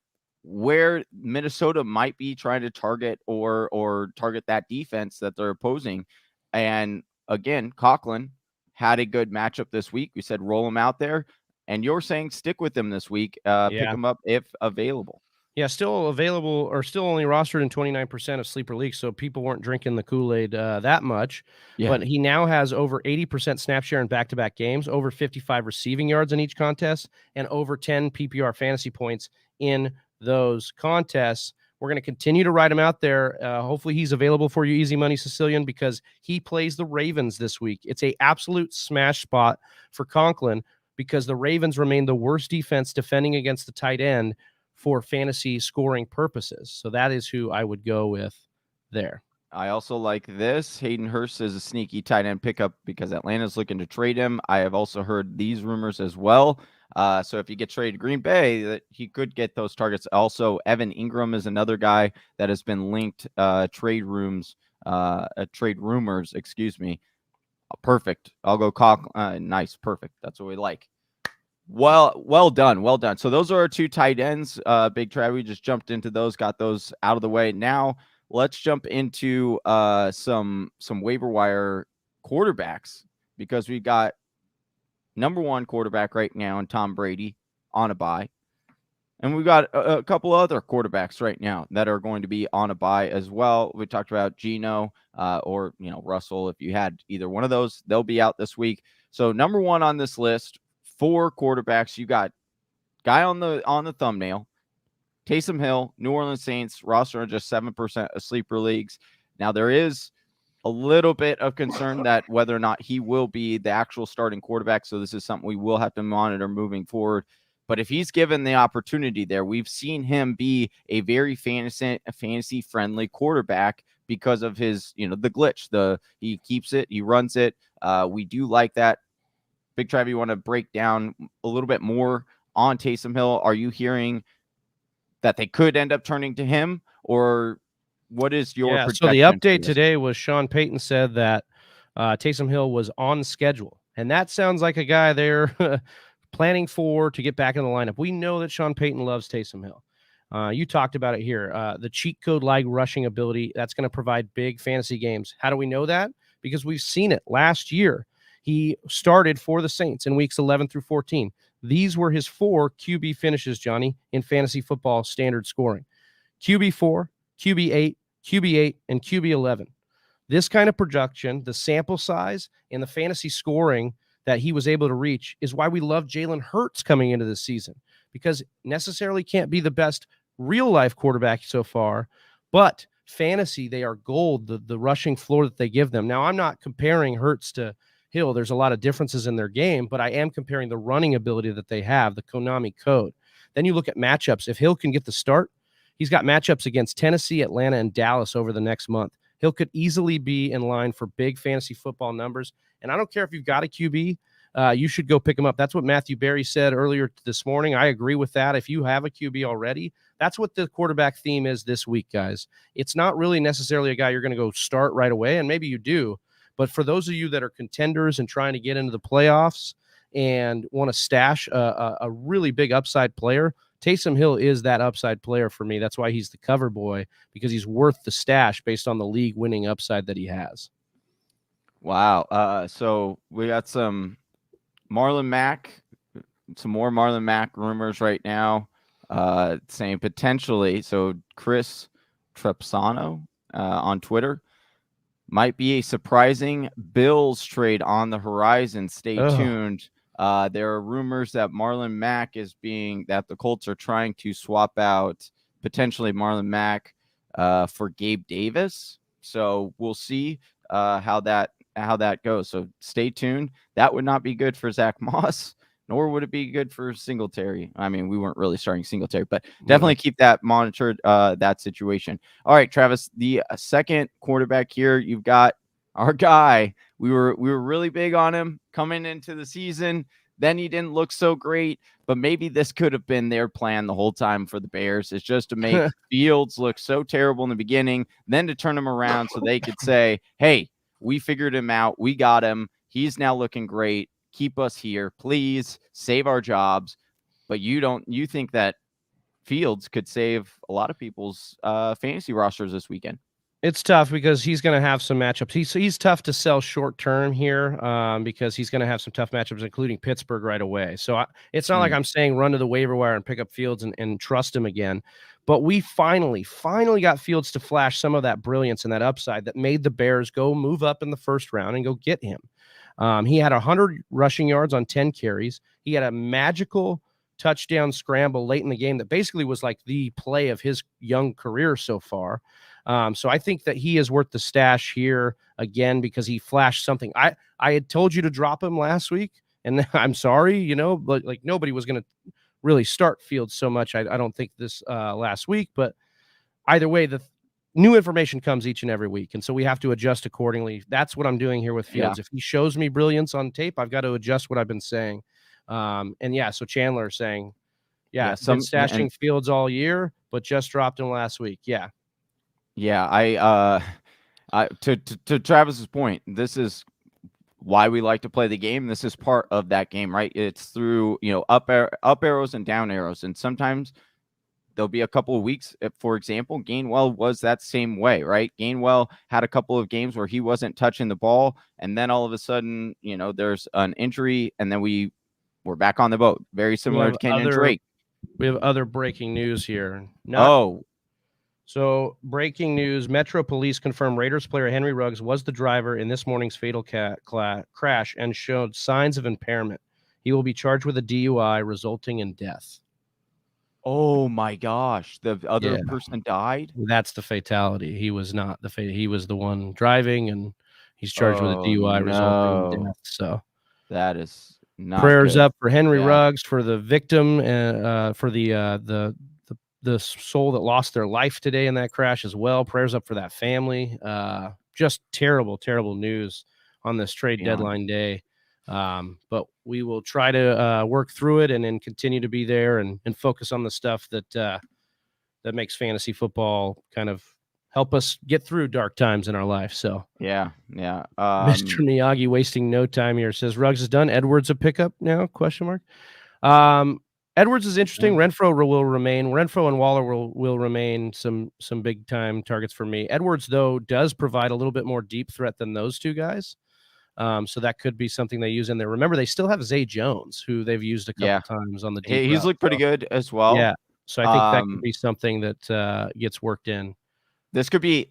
where Minnesota might be trying to target or target that defense that they're opposing. And again, Conklin had a good matchup this week. We said roll him out there. And you're saying stick with him this week. Pick him up if available. Yeah, still available or still only rostered in 29% of sleeper leagues, so people weren't drinking the Kool-Aid that much. Yeah. But he now has over 80% snap share in back-to-back games, over 55 receiving yards in each contest, and over 10 PPR fantasy points in those contests. We're going to continue to ride him out there. Hopefully he's available for you, Easy Money Sicilian, because he plays the Ravens this week. It's a absolute smash spot for Conklin because the Ravens remain the worst defense defending against the tight end for fantasy scoring purposes. So that is who I would go with there. I also like this. Hayden Hurst is a sneaky tight end pickup because Atlanta's looking to trade him. I have also heard these rumors as well. So if you get traded to Green Bay, that he could get those targets. Also, Evan Ingram is another guy that has been linked trade rumors, excuse me. Perfect. I'll go nice. Perfect. That's what we like. Well done. So those are our two tight ends. Big Trav, we just jumped into those, got those out of the way. Now let's jump into some waiver wire quarterbacks because we got number one quarterback right now in Tom Brady on a bye. And we've got a couple other quarterbacks right now that are going to be on a bye as well. We talked about Geno or Russell. If you had either one of those, they'll be out this week. So number one on this list, 4 quarterbacks. You got guy on the thumbnail, Taysom Hill, New Orleans Saints, roster on just 7% of sleeper leagues. Now there is a little bit of concern that whether or not he will be the actual starting quarterback. So this is something we will have to monitor moving forward. But if he's given the opportunity there, we've seen him be a very fantasy friendly quarterback because of his, the glitch. He keeps it, he runs it. We do like that. Big Trav, you want to break down a little bit more on Taysom Hill? Are you hearing that they could end up turning to him, or what is your projection? So the update today was Sean Payton said that Taysom Hill was on schedule, and that sounds like a guy they're planning to get back in the lineup. We know that Sean Payton loves Taysom Hill. You talked about it here. The cheat code-like rushing ability, that's going to provide big fantasy games. How do we know that? Because we've seen it last year. He started for the Saints in weeks 11 through 14. These were his 4 QB finishes, Johnny, in fantasy football standard scoring. QB4, QB8, QB8, and QB11. This kind of production, the sample size, and the fantasy scoring that he was able to reach is why we love Jalen Hurts coming into this season, because necessarily can't be the best real-life quarterback so far, but fantasy, they are gold, the rushing floor that they give them. Now, I'm not comparing Hurts to Hill. There's a lot of differences in their game, but I am comparing the running ability that they have, the Konami code. Then you look at matchups. If Hill can get the start, he's got matchups against Tennessee, Atlanta, and Dallas over the next month. Hill could easily be in line for big fantasy football numbers. And I don't care if you've got a QB, you should go pick him up. That's what Matthew Berry said earlier this morning. I agree with that. If you have a QB already, that's what the quarterback theme is this week, guys. It's not really necessarily a guy you're going to go start right away, and maybe you do. But for those of you that are contenders and trying to get into the playoffs and want to stash a really big upside player, Taysom Hill is that upside player for me. That's why he's the cover boy, because he's worth the stash based on the league winning upside that he has. Wow. So we got some Marlon Mack, some more Marlon Mack rumors right now, saying potentially. So Chris Trepsano on Twitter, might be a surprising Bills trade on the horizon. Stay tuned. There are rumors that Marlon Mack that the Colts are trying to swap out potentially Marlon Mack for Gabe Davis. So we'll see how that goes. So stay tuned. That would not be good for Zach Moss, nor would it be good for Singletary. I mean, we weren't really starting Singletary, but definitely keep that monitored, that situation. All right, Travis, the second quarterback here, you've got our guy. We were really big on him coming into the season. Then he didn't look so great, but maybe this could have been their plan the whole time for the Bears, is just to make Fields look so terrible in the beginning, then to turn him around so they could say, hey, we figured him out. We got him. He's now looking great. Keep us here, please. Save our jobs. But you think that Fields could save a lot of people's fantasy rosters this weekend? It's tough because he's going to have some matchups. He's tough to sell short term here because he's going to have some tough matchups, including Pittsburgh right away. So it's not like I'm saying run to the waiver wire and pick up Fields and trust him again. But we finally got Fields to flash some of that brilliance and that upside that made the Bears move up in the first round and go get him. He had 100 rushing yards on 10 carries. He had a magical touchdown scramble late in the game that basically was like the play of his young career so far. So I think that he is worth the stash here again because he flashed something. I had told you to drop him last week, and I'm sorry, but like nobody was going to really start Fields so much. I don't think this last week, but either way, the new information comes each and every week, and so we have to adjust accordingly. That's what I'm doing here with Fields. If he shows me brilliance on tape, I've got to adjust what I've been saying. So Chandler saying, been stashing Fields all year, but just dropped him last week. Yeah, to Travis's point, this is why we like to play the game. This is part of that game, right? It's through up arrows and down arrows, and sometimes there'll be a couple of weeks. For example, Gainwell was that same way, right? Gainwell had a couple of games where he wasn't touching the ball, and then all of a sudden, there's an injury, and then we're back on the boat. Very similar to Kenyon Drake. We have other breaking news here. So, breaking news, Metro Police confirmed Raiders player Henry Ruggs was the driver in this morning's fatal crash and showed signs of impairment. He will be charged with a DUI resulting in death. Oh, my gosh. The other person died? That's the fatality. He was not he was the one driving, and he's charged with a DUI resulting in death. So, that is not prayers good. up for Henry Ruggs, for the victim, for the soul that lost their life today in that crash as well. Prayers up for that family. Just terrible, terrible news on this trade deadline day. But we will try to work through it and then continue to be there and focus on the stuff that makes fantasy football kind of help us get through dark times in our life. So Mr. Miyagi wasting no time here says Ruggs is done. Edwards a pickup now? ? Edwards is interesting. Renfro will remain. Renfro and Waller will remain some big time targets for me. Edwards, though, does provide a little bit more deep threat than those two guys. So that could be something they use in there. Remember, they still have Zay Jones, who they've used a couple times on the deep He's looked pretty good as well. Yeah. So I think that could be something that gets worked in. This could be,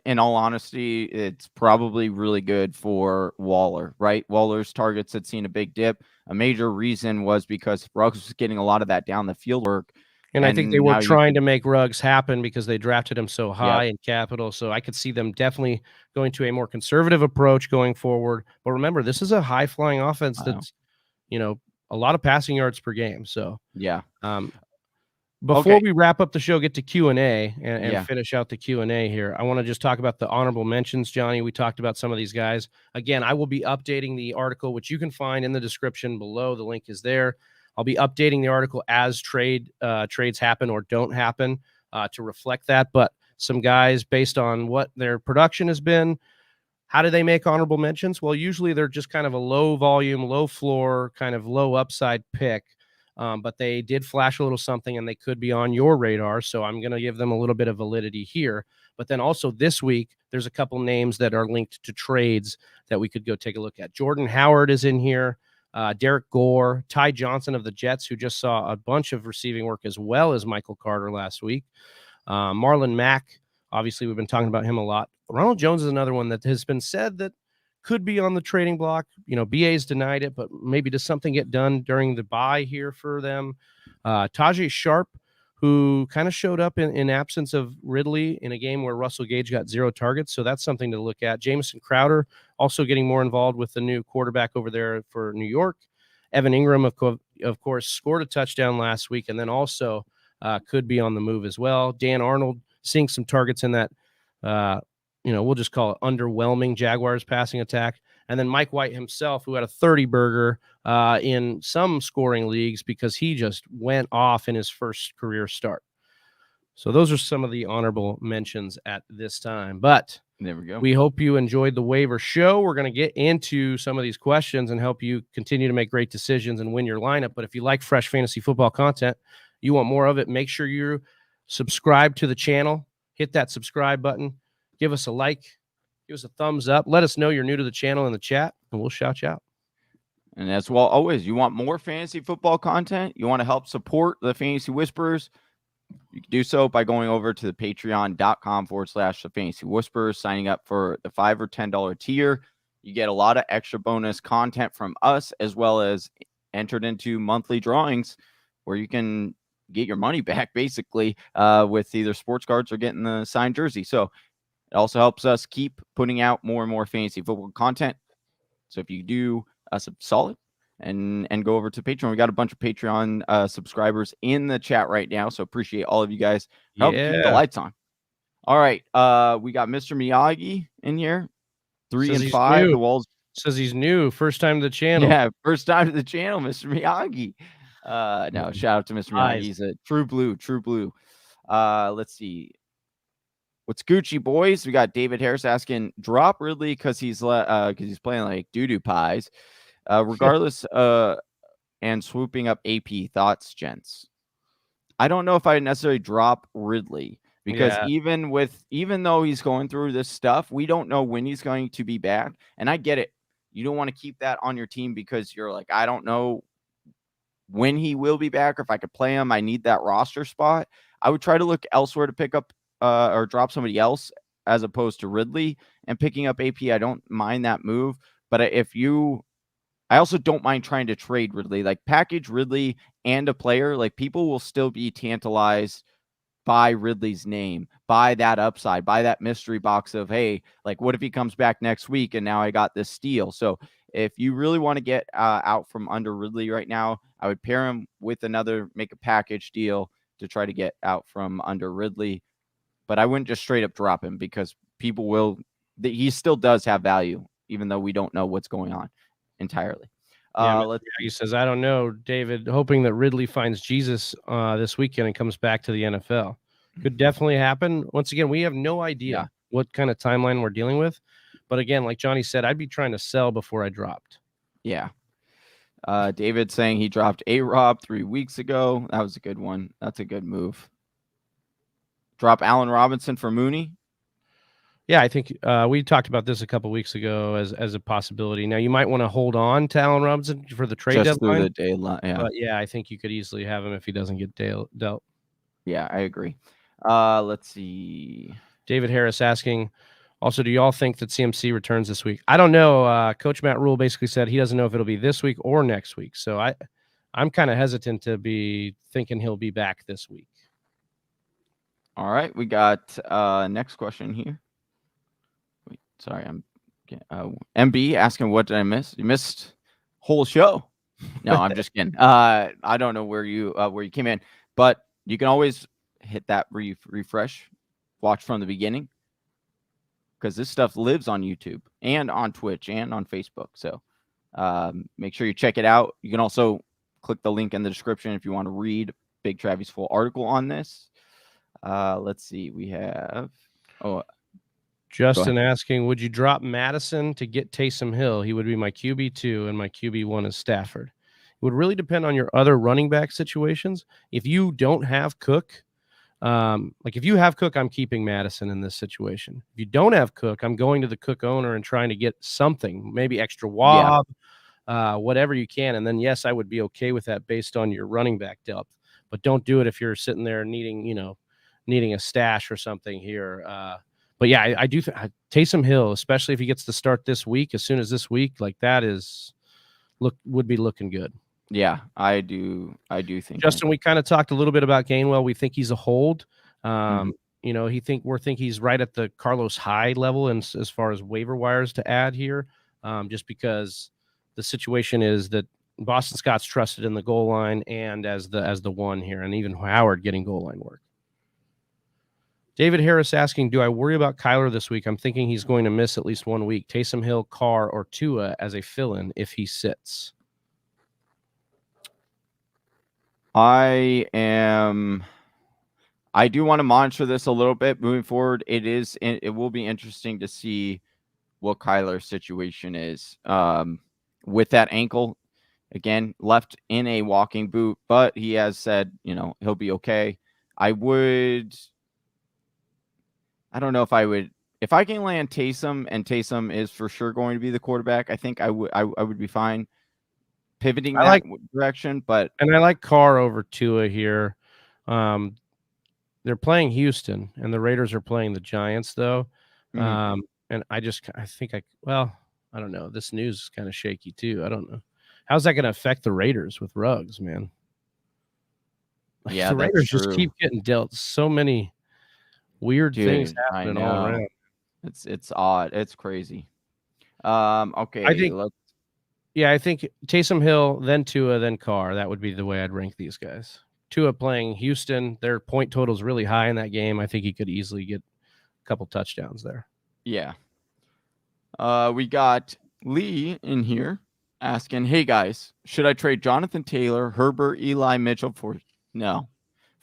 in all honesty, it's probably really good for Waller, right? Waller's targets had seen a big dip. A major reason was because Ruggs was getting a lot of that down the field work. And I think they were trying to make Ruggs happen because they drafted him so high in capital. So I could see them definitely going to a more conservative approach going forward. But remember, this is a high-flying offense that's, a lot of passing yards per game. So, before we wrap up the show, get to Q&A and finish out the Q&A here, I want to just talk about the honorable mentions, Johnny. We talked about some of these guys. Again, I will be updating the article, which you can find in the description below. The link is there. I'll be updating the article as trades happen or don't happen to reflect that. But some guys, based on what their production has been, how do they make honorable mentions? Well, usually they're just kind of a low volume, low floor, kind of low upside pick. But they did flash a little something, and they could be on your radar. So I'm going to give them a little bit of validity here. But then also this week, there's a couple names that are linked to trades that we could go take a look at. Jordan Howard is in here. Derrick Gore, Ty Johnson of the Jets, who just saw a bunch of receiving work as well as Michael Carter last week. Marlon Mack, obviously we've been talking about him a lot. Ronald Jones is another one that has been said that could be on the trading block. BA's denied it, but maybe does something get done during the bye here for them? Tajae Sharpe, who kind of showed up in absence of Ridley in a game where Russell Gage got 0 targets. So that's something to look at. Jamison Crowder also getting more involved with the new quarterback over there for New York. Evan Engram, of course, scored a touchdown last week and then also could be on the move as well. Dan Arnold seeing some targets in that we'll just call it underwhelming Jaguars passing attack. And then Mike White himself, who had a 30-burger in some scoring leagues because he just went off in his first career start. So those are some of the honorable mentions at this time. But there we go. We hope you enjoyed the waiver show. We're going to get into some of these questions and help you continue to make great decisions and win your lineup. But if you like fresh fantasy football content, you want more of it, make sure you subscribe to the channel. Hit that subscribe button. Give us a like. Give us a thumbs up. Let us know you're new to the channel in the chat, and we'll shout you out. And as well, always, you want more fantasy football content? You want to help support the Fantasy Whisperers? You can do so by going over to the patreon.com/the Fantasy Whisperers, signing up for the $5 or $10 tier. You get a lot of extra bonus content from us, as well as entered into monthly drawings where you can get your money back, basically, with either sports cards or getting the signed jersey. So it also helps us keep putting out more and more fantasy football content. So if you do us a solid and go over to Patreon, we got a bunch of Patreon subscribers in the chat right now. So appreciate all of you guys. Help keep the lights on. All right. We got Mr. Miyagi in here. 3 and 5. The Walls says he's new. First time to the channel. Yeah, first time to the channel, Mr. Miyagi. No, shout out to Mr. Miyagi. He's a true blue. Let's see. What's Gucci, boys? We got David Harris asking, drop Ridley because he's playing like doo-doo pies. Regardless, and swooping up AP. Thoughts, gents? I don't know if I necessarily drop Ridley because even though he's going through this stuff, we don't know when he's going to be back. And I get it. You don't want to keep that on your team because you're like, I don't know when he will be back or if I could play him. I need that roster spot. I would try to look elsewhere to pick up or drop somebody else as opposed to Ridley and picking up AP. I don't mind that move. But I also don't mind trying to trade Ridley, like package Ridley and a player. Like people will still be tantalized by Ridley's name, by that upside, by that mystery box of, hey, like what if he comes back next week and now I got this steal? So if you really want to get out from under Ridley right now, I would pair him with make a package deal to try to get out from under Ridley. But I wouldn't just straight up drop him because he still does have value, even though we don't know what's going on entirely. He says, I don't know, David, hoping that Ridley finds Jesus this weekend and comes back to the NFL. Could definitely happen. Once again, we have no idea what kind of timeline we're dealing with. But again, like Johnny said, I'd be trying to sell before I dropped. Yeah. David saying he dropped A-Rob 3 weeks ago. That was a good one. That's a good move. Drop Allen Robinson for Mooney. Yeah, I think we talked about this a couple weeks ago as a possibility. Now, you might want to hold on to Allen Robinson for the trade just deadline. Through the deadline, yeah. But yeah, I think you could easily have him if he doesn't get dealt. Yeah, I agree. Let's see. David Harris asking, also, do y'all think that CMC returns this week? I don't know. Coach Matt Rule basically said he doesn't know if it'll be this week or next week. So I'm kind of hesitant to be thinking he'll be back this week. All right, we got next question here. Wait, sorry, I'm MB asking, what did I miss? You missed whole show. No, I'm just kidding. I don't know where you came in, but you can always hit that refresh, watch from the beginning, because this stuff lives on YouTube and on Twitch and on Facebook. So make sure you check it out. You can also click the link in the description if you want to read Big Travy's full article on this. Let's see. We have Justin asking, would you drop Madison to get Taysom Hill? He would be my QB2 and my QB1 is Stafford. It would really depend on your other running back situations. If you don't have Cook, if you have Cook, I'm keeping Madison in this situation. If you don't have Cook, I'm going to the Cook owner and trying to get something, maybe extra Wob, whatever you can. And then, yes, I would be okay with that based on your running back depth. But don't do it if you're sitting there needing a stash or something here. But yeah, I do Taysom Hill, especially if he gets to start this week, as soon as this week, like that would be looking good. Yeah, I do think. Justin, we kind of talked a little bit about Gainwell. We think he's a hold. We think he's right at the Carlos Hyde level, and as far as waiver wires to add here, just because the situation is that Boston Scott's trusted in the goal line and as the one here, and even Howard getting goal line work. David Harris asking, do I worry about Kyler this week? I'm thinking he's going to miss at least 1 week. Taysom Hill, Carr, or Tua as a fill-in if he sits. I am I do want to monitor this a little bit moving forward. It will be interesting to see what Kyler's situation is with that ankle. Again, left in a walking boot, but he has said, he'll be okay. I don't know if I can land Taysom, and Taysom is for sure going to be the quarterback, I think I would be fine pivoting direction. But I like Carr over Tua here. They're playing Houston, and the Raiders are playing the Giants, though. And I don't know. This news is kind of shaky too. I don't know. How's that going to affect the Raiders with Ruggs, man? Yeah, the Raiders just keep getting dealt so many weird things happening all around. It's odd. It's crazy. Okay. I think Taysom Hill, then Tua, then Carr. That would be the way I'd rank these guys. Tua playing Houston, their point total is really high in that game. I think he could easily get a couple touchdowns there. Yeah. We got Lee in here asking, hey guys, should I trade Jonathan Taylor, Herbert, Eli Mitchell for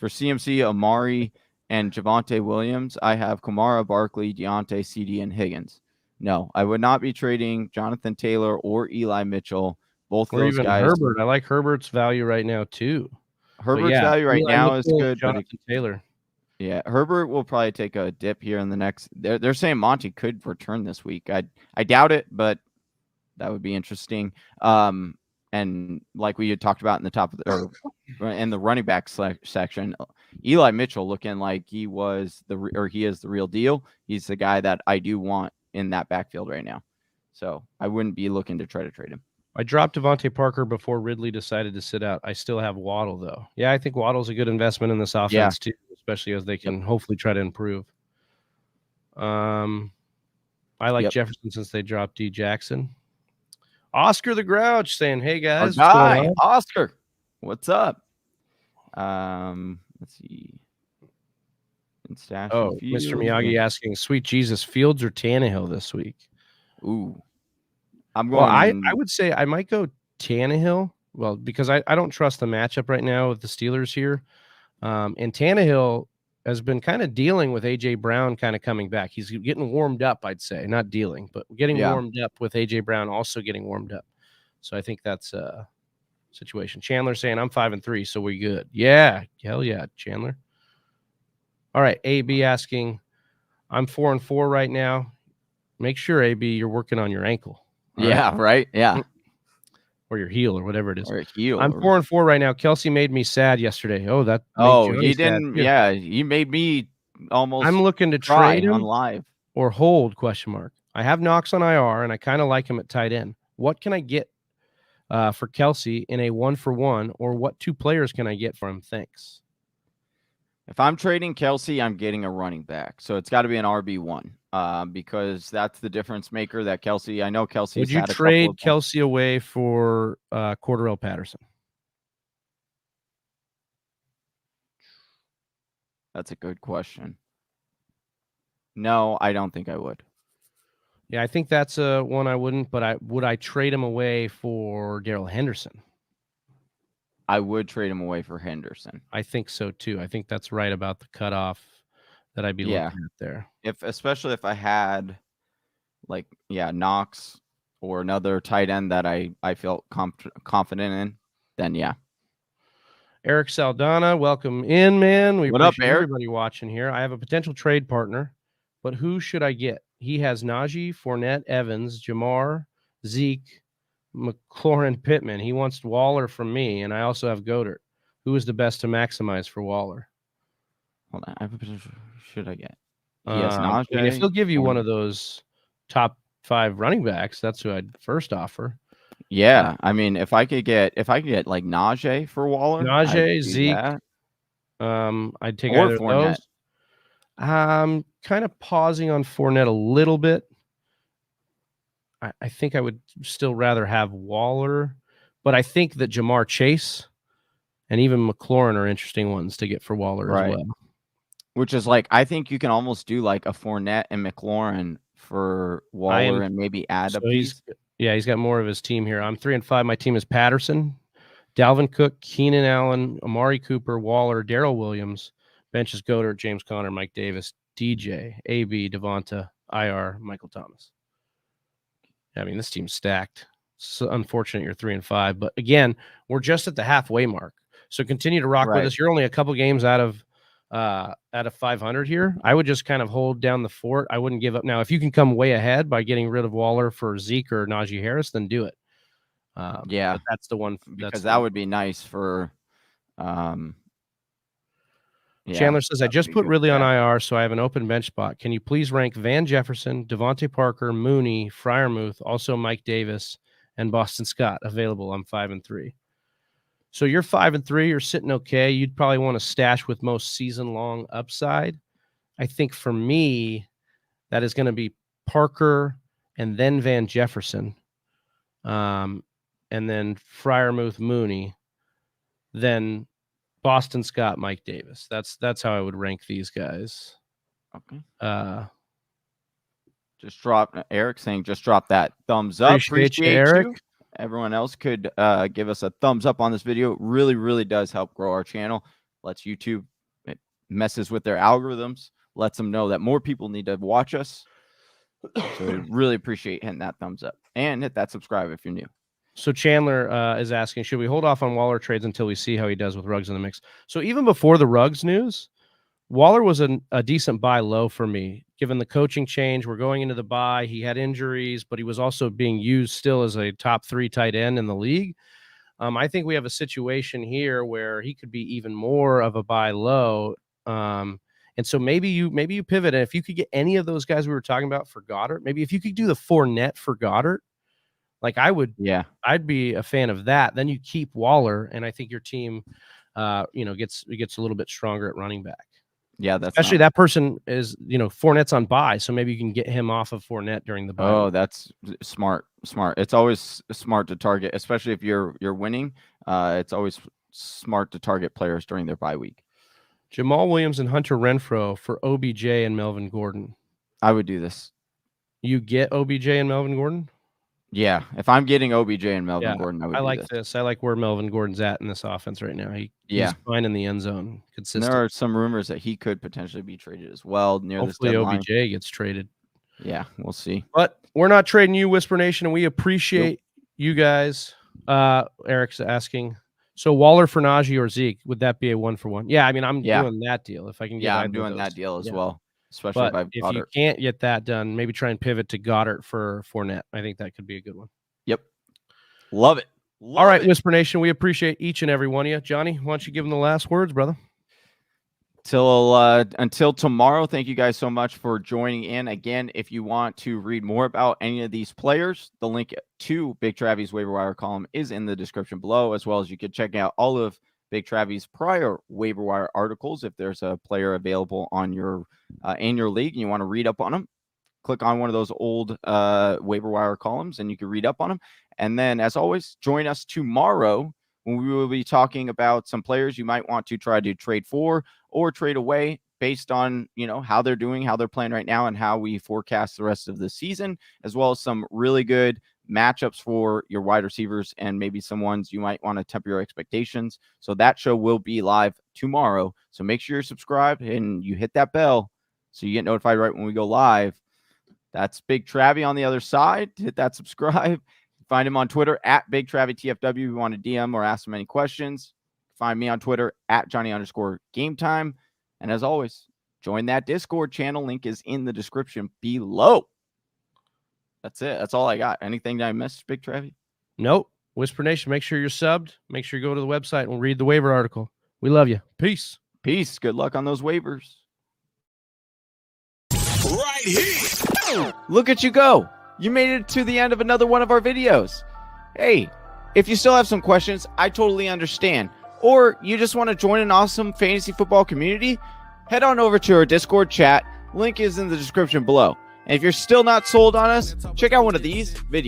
CMC, Amari, and Javonte Williams? I have Kamara, Barkley, Deontay, CD, and Higgins. No, I would not be trading Jonathan Taylor or Eli Mitchell. Both of those guys. Herbert. I like Herbert's value right now too. Herbert's value right now is good. Jonathan Taylor. Yeah, Herbert will probably take a dip here in the next. They're saying Monty could return this week. I doubt it, but that would be interesting. And like we had talked about in the top of in the running back section, Eli Mitchell looking like he is the real deal. He's the guy that I do want in that backfield right now. So I wouldn't be looking to try to trade him. I dropped DeVante Parker before Ridley decided to sit out. I still have Waddle, though. Yeah, I think Waddle's a good investment in this offense, too, especially as they can hopefully try to improve. I like Jefferson since they dropped D. Jackson. Oscar the Grouch saying, hey, guys. Hi, Oscar. What's up? Let's see. Mr. Miyagi asking, sweet Jesus, Fields or Tannehill this week? Ooh. I'm going. Well, I would say I might go Tannehill. Well, because I don't trust the matchup right now with the Steelers here. And Tannehill has been kind of dealing with A.J. Brown kind of coming back. He's getting warmed up, I'd say. Not dealing, but getting warmed up with A.J. Brown also getting warmed up. So I think that's a situation. Chandler saying, I'm 5-3, so we're good. Yeah. Hell yeah, Chandler. All right. A.B. asking, I'm 4-4 right now. Make sure, A.B., you're working on your ankle. Yeah, right. Yeah. Or your heel or whatever it is. Or heel. I'm 4-4 right now. Kelsey made me sad yesterday. He didn't. Yeah, he made me almost. I'm looking to trade him on live or hold ? I have Knox on IR and I kind of like him at tight end. What can I get for Kelsey in a 1-for-1, or what two players can I get for him? Thanks. If I'm trading Kelsey, I'm getting a running back. So it's got to be an RB1 because that's the difference maker that Kelsey. I know Kelsey. Would you trade Kelsey away for Cordarrelle Patterson? That's a good question. No, I don't think I would. Yeah, I think that's one I wouldn't, but would I trade him away for Darrell Henderson? I would trade him away for Henderson. I think so too. I think that's right about the cutoff that I'd be looking at there. Especially if I had Knox or another tight end that I felt confident in, then yeah. Eric Saldana, welcome in, man. What up, Eric? Everybody watching here. I have a potential trade partner, but who should I get? He has Najee, Fournette, Evans, Jamar, Zeke, McLaurin, Pittman. He wants Waller from me, and I also have Goddard. Who is the best to maximize for Waller? Hold on. I have a potential. Should I get? Yes, Najee. If he'll give you one of those top 5 running backs, that's who I'd first offer. Yeah, I mean, if I could get like Najee for Waller, Zeke, I'd take either of those. I'm kind of pausing on Fournette a little bit. I think I would still rather have Waller, but I think that Jamar Chase and even McLaurin are interesting ones to get for Waller as well. Which is I think you can almost do like a Fournette and McLaurin for Waller and maybe add a piece. He's got more of his team here. I'm 3-5. My team is Patterson, Dalvin Cook, Keenan Allen, Amari Cooper, Waller, Darrell Williams, Bench is Goddard, James Conner, Mike Davis, DJ, AB, Devonta, IR, Michael Thomas. I mean, this team's stacked. It's unfortunate you're 3-5, but again, we're just at the halfway mark. So continue to rock with us. You're only a couple games out of 500 here. I would just kind of hold down the fort. I wouldn't give up. Now, if you can come way ahead by getting rid of Waller for Zeke or Najee Harris, then do it. But that's the one. Because that would be nice for. Chandler says, I just put Ridley on IR, so I have an open bench spot. Can you please rank Van Jefferson, DeVante Parker, Mooney, Freiermuth, also Mike Davis, and Boston Scott available? I'm 5-3. So you're 5-3. You're sitting okay. You'd probably want to stash with most season-long upside. I think for me, that is going to be Parker and then Van Jefferson, and then Freiermuth, Mooney, then Boston Scott, Mike Davis. That's how I would rank these guys. Okay. Just drop Eric saying just drop that thumbs up. Appreciate you, Eric. Everyone else could give us a thumbs up on this video. It really, really does help grow our channel. Lets YouTube, it messes with their algorithms, lets them know that more people need to watch us. So we really appreciate hitting that thumbs up and hit that subscribe if you're new. So Chandler is asking, should we hold off on Waller trades until we see how he does with Ruggs in the mix? So even before the Ruggs news, Waller was a decent buy low for me, given the coaching change. We're going into the bye. He had injuries, but he was also being used still as a top 3 tight end in the league. I think we have a situation here where he could be even more of a buy low. And so maybe you pivot. And if you could get any of those guys we were talking about for Goddard, maybe if you could do the Fournette for Goddard, like I would, I'd be a fan of that. Then you keep Waller, and I think your team, gets a little bit stronger at running back. Yeah, that's especially that person is, Fournette's on bye, so maybe you can get him off of Fournette during the bye. Oh, that's smart. It's always smart to target, especially if you're winning. It's always smart to target players during their bye week. Jamal Williams and Hunter Renfrow for OBJ and Melvin Gordon. I would do this. You get OBJ and Melvin Gordon? Yeah, if I'm getting OBJ and Melvin Gordon, I like this. I like where Melvin Gordon's at in this offense right now. He's fine in the end zone. Consistent. There are some rumors that he could potentially be traded as well near this deadline. Hopefully OBJ gets traded. Yeah, we'll see. But we're not trading you, Whisper Nation, and we appreciate you guys. Eric's asking, so Waller for Najee or Zeke, would that be a 1-for-1? Yeah, I mean, I'm doing that deal if I can get. Yeah, I'm doing that deal as well. Especially if you can't get that done, maybe try and pivot to Goddard for Fournette. I think that could be a good one. Yep. Love it. All right, Whisper Nation, we appreciate each and every one of you. Johnny, why don't you give them the last words, brother? Until tomorrow, thank you guys so much for joining in. Again, if you want to read more about any of these players, the link to Big Travy's waiver wire column is in the description below, as well as you can check out all of Big Travy's prior waiver wire articles. If there's a player available on your in your league and you want to read up on them, click on one of those old waiver wire columns and you can read up on them. And then, as always, join us tomorrow when we will be talking about some players you might want to try to trade for or trade away based on, how they're doing, how they're playing right now, and how we forecast the rest of the season, as well as some really good matchups for your wide receivers and maybe some ones you might want to temper your expectations. So that show will be live tomorrow. So make sure you're subscribed and you hit that bell so you get notified right when we go live. That's Big Travy on the other side. Hit that subscribe. Find him on Twitter at Big Travy TFW if you want to DM or ask him any questions. Find me on Twitter at Johnny_GameTime. And as always, join that Discord channel. Link is in the description below. That's it. That's all I got. Anything that I missed, Big Travy? Nope. Whisper Nation, make sure you're subbed. Make sure you go to the website and read the waiver article. We love you. Peace. Peace. Good luck on those waivers. Right here. Look at you go. You made it to the end of another one of our videos. Hey, if you still have some questions, I totally understand. Or you just want to join an awesome fantasy football community, head on over to our Discord chat. Link is in the description below. And if you're still not sold on us, check out one of these videos.